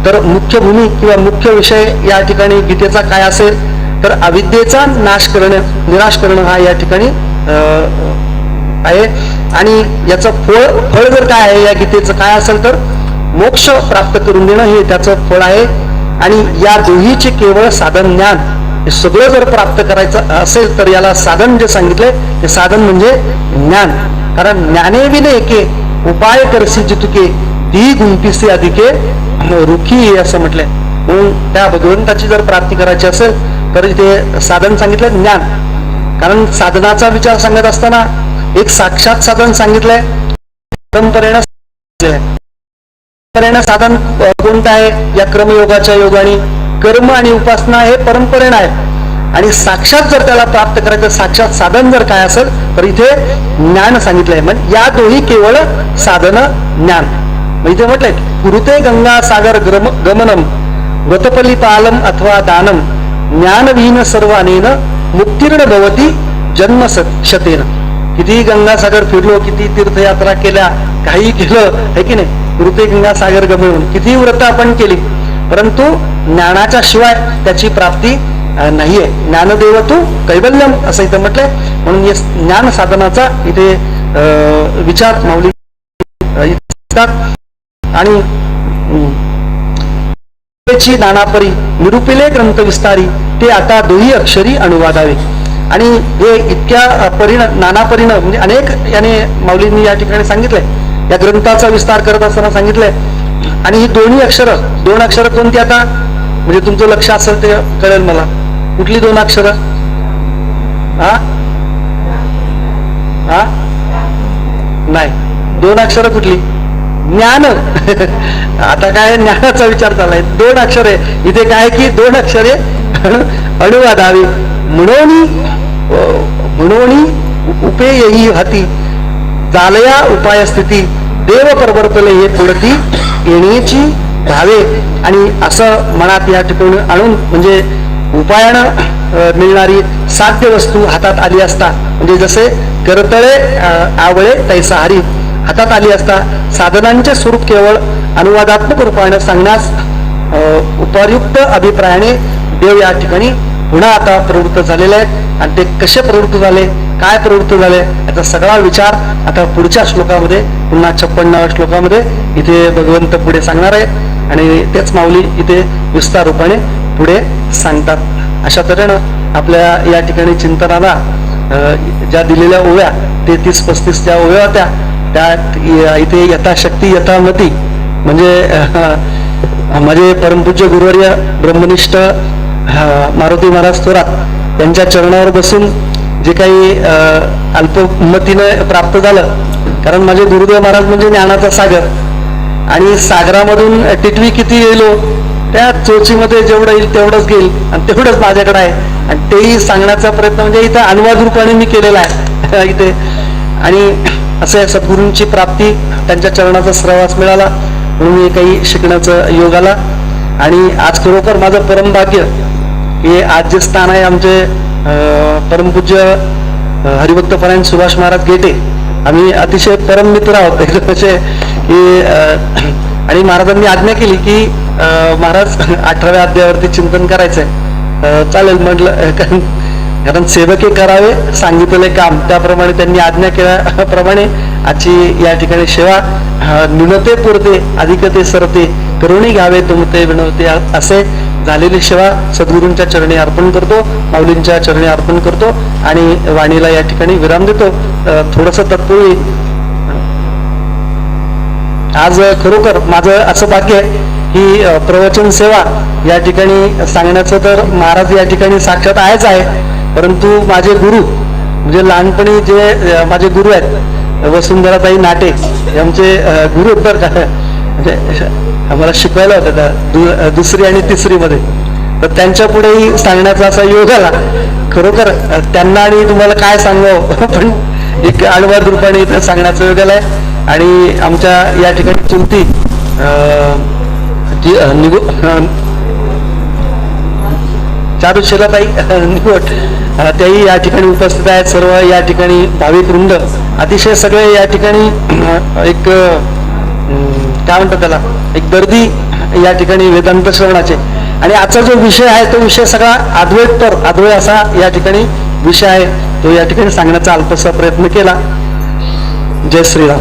तर मुख्य भूमी किंवा मुख्य विषय या ठिकाणी गीतेचा काय असेल तर अविद्येचा नाश करणं निराश करणं हा या ठिकाणी आहे. आणि याचं फळ जर काय आहे या गीतेचं काय असेल तर मोक्ष प्राप्त करून देणं हे त्याचं फळ आहे. आणि या दोन्हीचे केवळ साधन ज्ञान हे सगळं जर प्राप्त करायचं असेल तर याला साधन जे सांगितले ते साधन म्हणजे ज्ञान. कारण ज्ञाने विने एके उपाय करसी जितुके ती गुंपिसी अधिके रुखी असं म्हटलंय. म्हणून त्या भगवंताची जर प्राप्ती करायची असेल तर इथे साधन सांगितलं ज्ञान. कारण साधनाचा विचार सांगत असताना एक साक्षात साधन सांगितलंय परंपरेनं साधन कोणतं आहे या क्रमयोगाच्या योगाने कर्म आणि उपासना हे परंपरेनं आहे. आणि साक्षात जर त्याला प्राप्त करायचं साक्षात साधन जर काय असेल तर इथे ज्ञान सांगितलंय. म्हणजे या दोन्ही केवळ साधन ज्ञान. इथे म्हटलंय कुरुते गंगा सागर गमनम वतपली पालम अथवा दानम ज्ञानविहीन सर्वानेन मुक्तीर्ण भवती जन्म शतेन. किती गंगासागर फिरलो किती तीर्थयात्रा केल्या काही केलं आहे की नाही कुरुते गंगा सागर गमन किती व्रत आपण केली परंतु ज्ञानाच्या शिवाय त्याची प्राप्ती नाहीये. ज्ञानदेव तू कैवल्यम असं इथं म्हटलंय. म्हणून या ज्ञान साधनाचा इथे विचार माऊली आणि नानापरी निरुपिले ग्रंथ विस्तारी ते आता दोही अक्षरी अनुवादावे. आणि हे इतक्या नानापरीनं म्हणजे अनेक याने माऊलींनी या ठिकाणी सांगितलंय या ग्रंथाचा विस्तार करत असताना सांगितलंय. आणि ही दोन अक्षर कोणती आता म्हणजे तुमचं लक्ष असेल ते कळेल मला कुठली दोन अक्षर नाही दोन अक्षर कुठली ज्ञान. आता काय ज्ञानाचा विचार चाललाय दोन अक्षरे इथे काय की दोन अक्षरे अनुवादावी म्हणून उपेयही हाती जालया उपाय स्थिती देव परवर्तले हे पुढती येण्याची भावे. आणि असं मनात या ठिकाणी आणून म्हणजे उपायानं मिळणारी साध्य वस्तू हातात आली असता म्हणजे जसे करतळे आवळे तैसा हरी हातात आली असता साधनांचे स्वरूप केवळ अनुवादात्मक रूपाने सांगण्यास उपयुक्त अभिप्रायाने देव या ठिकाणी पुन्हा आता प्रवृत्त झालेले आहेत. आणि ते कसे प्रवृत्त झाले काय प्रवृत्त झाले याचा सगळा विचार आता पुढच्या श्लोकामध्ये पुन्हा 56व्या श्लोकामध्ये इथे भगवंत पुढे सांगणार आहेत. आणि तेच माऊली इथे विस्तार रूपाने पुढे सांगतात. अशा तऱ्हेनं आपल्या या ठिकाणी चिंतनाला ज्या दिलेल्या ओव्या 33-35 ज्या ओव्या होत्या त्या इथे यथाशक्ती यथामती म्हणजे माझे परमपूज्य गुरुवर्य ब्रह्मनिष्ठ मारुती महाराज थोरात यांच्या चरणावर बसून जे काही अल्पमतीनं प्राप्त झालं. कारण माझे गुरुदेव महाराज म्हणजे ज्ञानाचा सागर आणि सागरामधून टिटवी किती येलो त्या चोचीमध्ये जेवढं येईल तेवढंच घेईल आणि तेवढंच माझ्याकडे आहे. आणि तेही सांगण्याचा प्रयत्न म्हणजे इथं अनुवाद रूपाने मी केलेला आहे इथे. आणि असे सद्गुरूंची प्राप्ती त्यांच्या चरणाचा सहवास मिळाला म्हणून मी काही शिकण्याचं योग आला. आणि आज खरोखर माझं परम भाग्य हे आज जे स्थान आहे आमचे परमपूज्य हरिभक्तपरायण सुभाष महाराज गेटे आम्ही अतिशय परम मित्र आहोत कसे की. आणि महाराजांनी आज्ञा केली की महाराज 18व्या अध्यायावरती चिंतन करायचंय. चालेल म्हटलं कारण सेवके करावे सांगितले काम त्याप्रमाणे त्यांनी आज्ञा केल्याप्रमाणे आजची या ठिकाणी सेवा न्यूनते पुरते अधिकते सरते करुणी घ्यावे तुमते विनवते असे झालेली सेवा सद्गुरूंच्या चरणी अर्पण करतो, माऊलींच्या चरणी अर्पण करतो आणि वाणीला या ठिकाणी विराम देतो. थोडंसं तत्पूर्वी आज खरोखर माझं असं भाग्य आहे ही प्रवचन सेवा या ठिकाणी सांगण्याचं, तर महाराज या ठिकाणी साक्षात आहेच आहे, परंतु माझे गुरु म्हणजे लहानपणी जे माझे गुरु आहेत वसुंधराताई नाटे आमचे गुरु तर म्हणजे आम्हाला शिकवायला होतं दुसरी आणि तिसरी मध्ये, तर त्यांच्या पुढेही सांगण्याचा असा योग आला. खरोखर त्यांना आणि तुम्हाला काय सांगावं पण एक आडवाद रूपाने इथं सांगण्याचा योग आलाय. आणि आमच्या या ठिकाणी चुलती चारुशिलाताई निवट त्याही या ठिकाणी उपस्थित आहेत. सर्व या ठिकाणी भाविक वृंद अतिशय सगळे या ठिकाणी एक काय म्हणतात त्याला एक गर्दी या ठिकाणी वेदांत श्रवणाचे. आणि आजचा जो विषय आहे तो विषय सगळा अद्वैत असा या ठिकाणी विषय आहे, तो या ठिकाणी सांगण्याचा अल्पसा प्रयत्न केला. जय श्रीराम.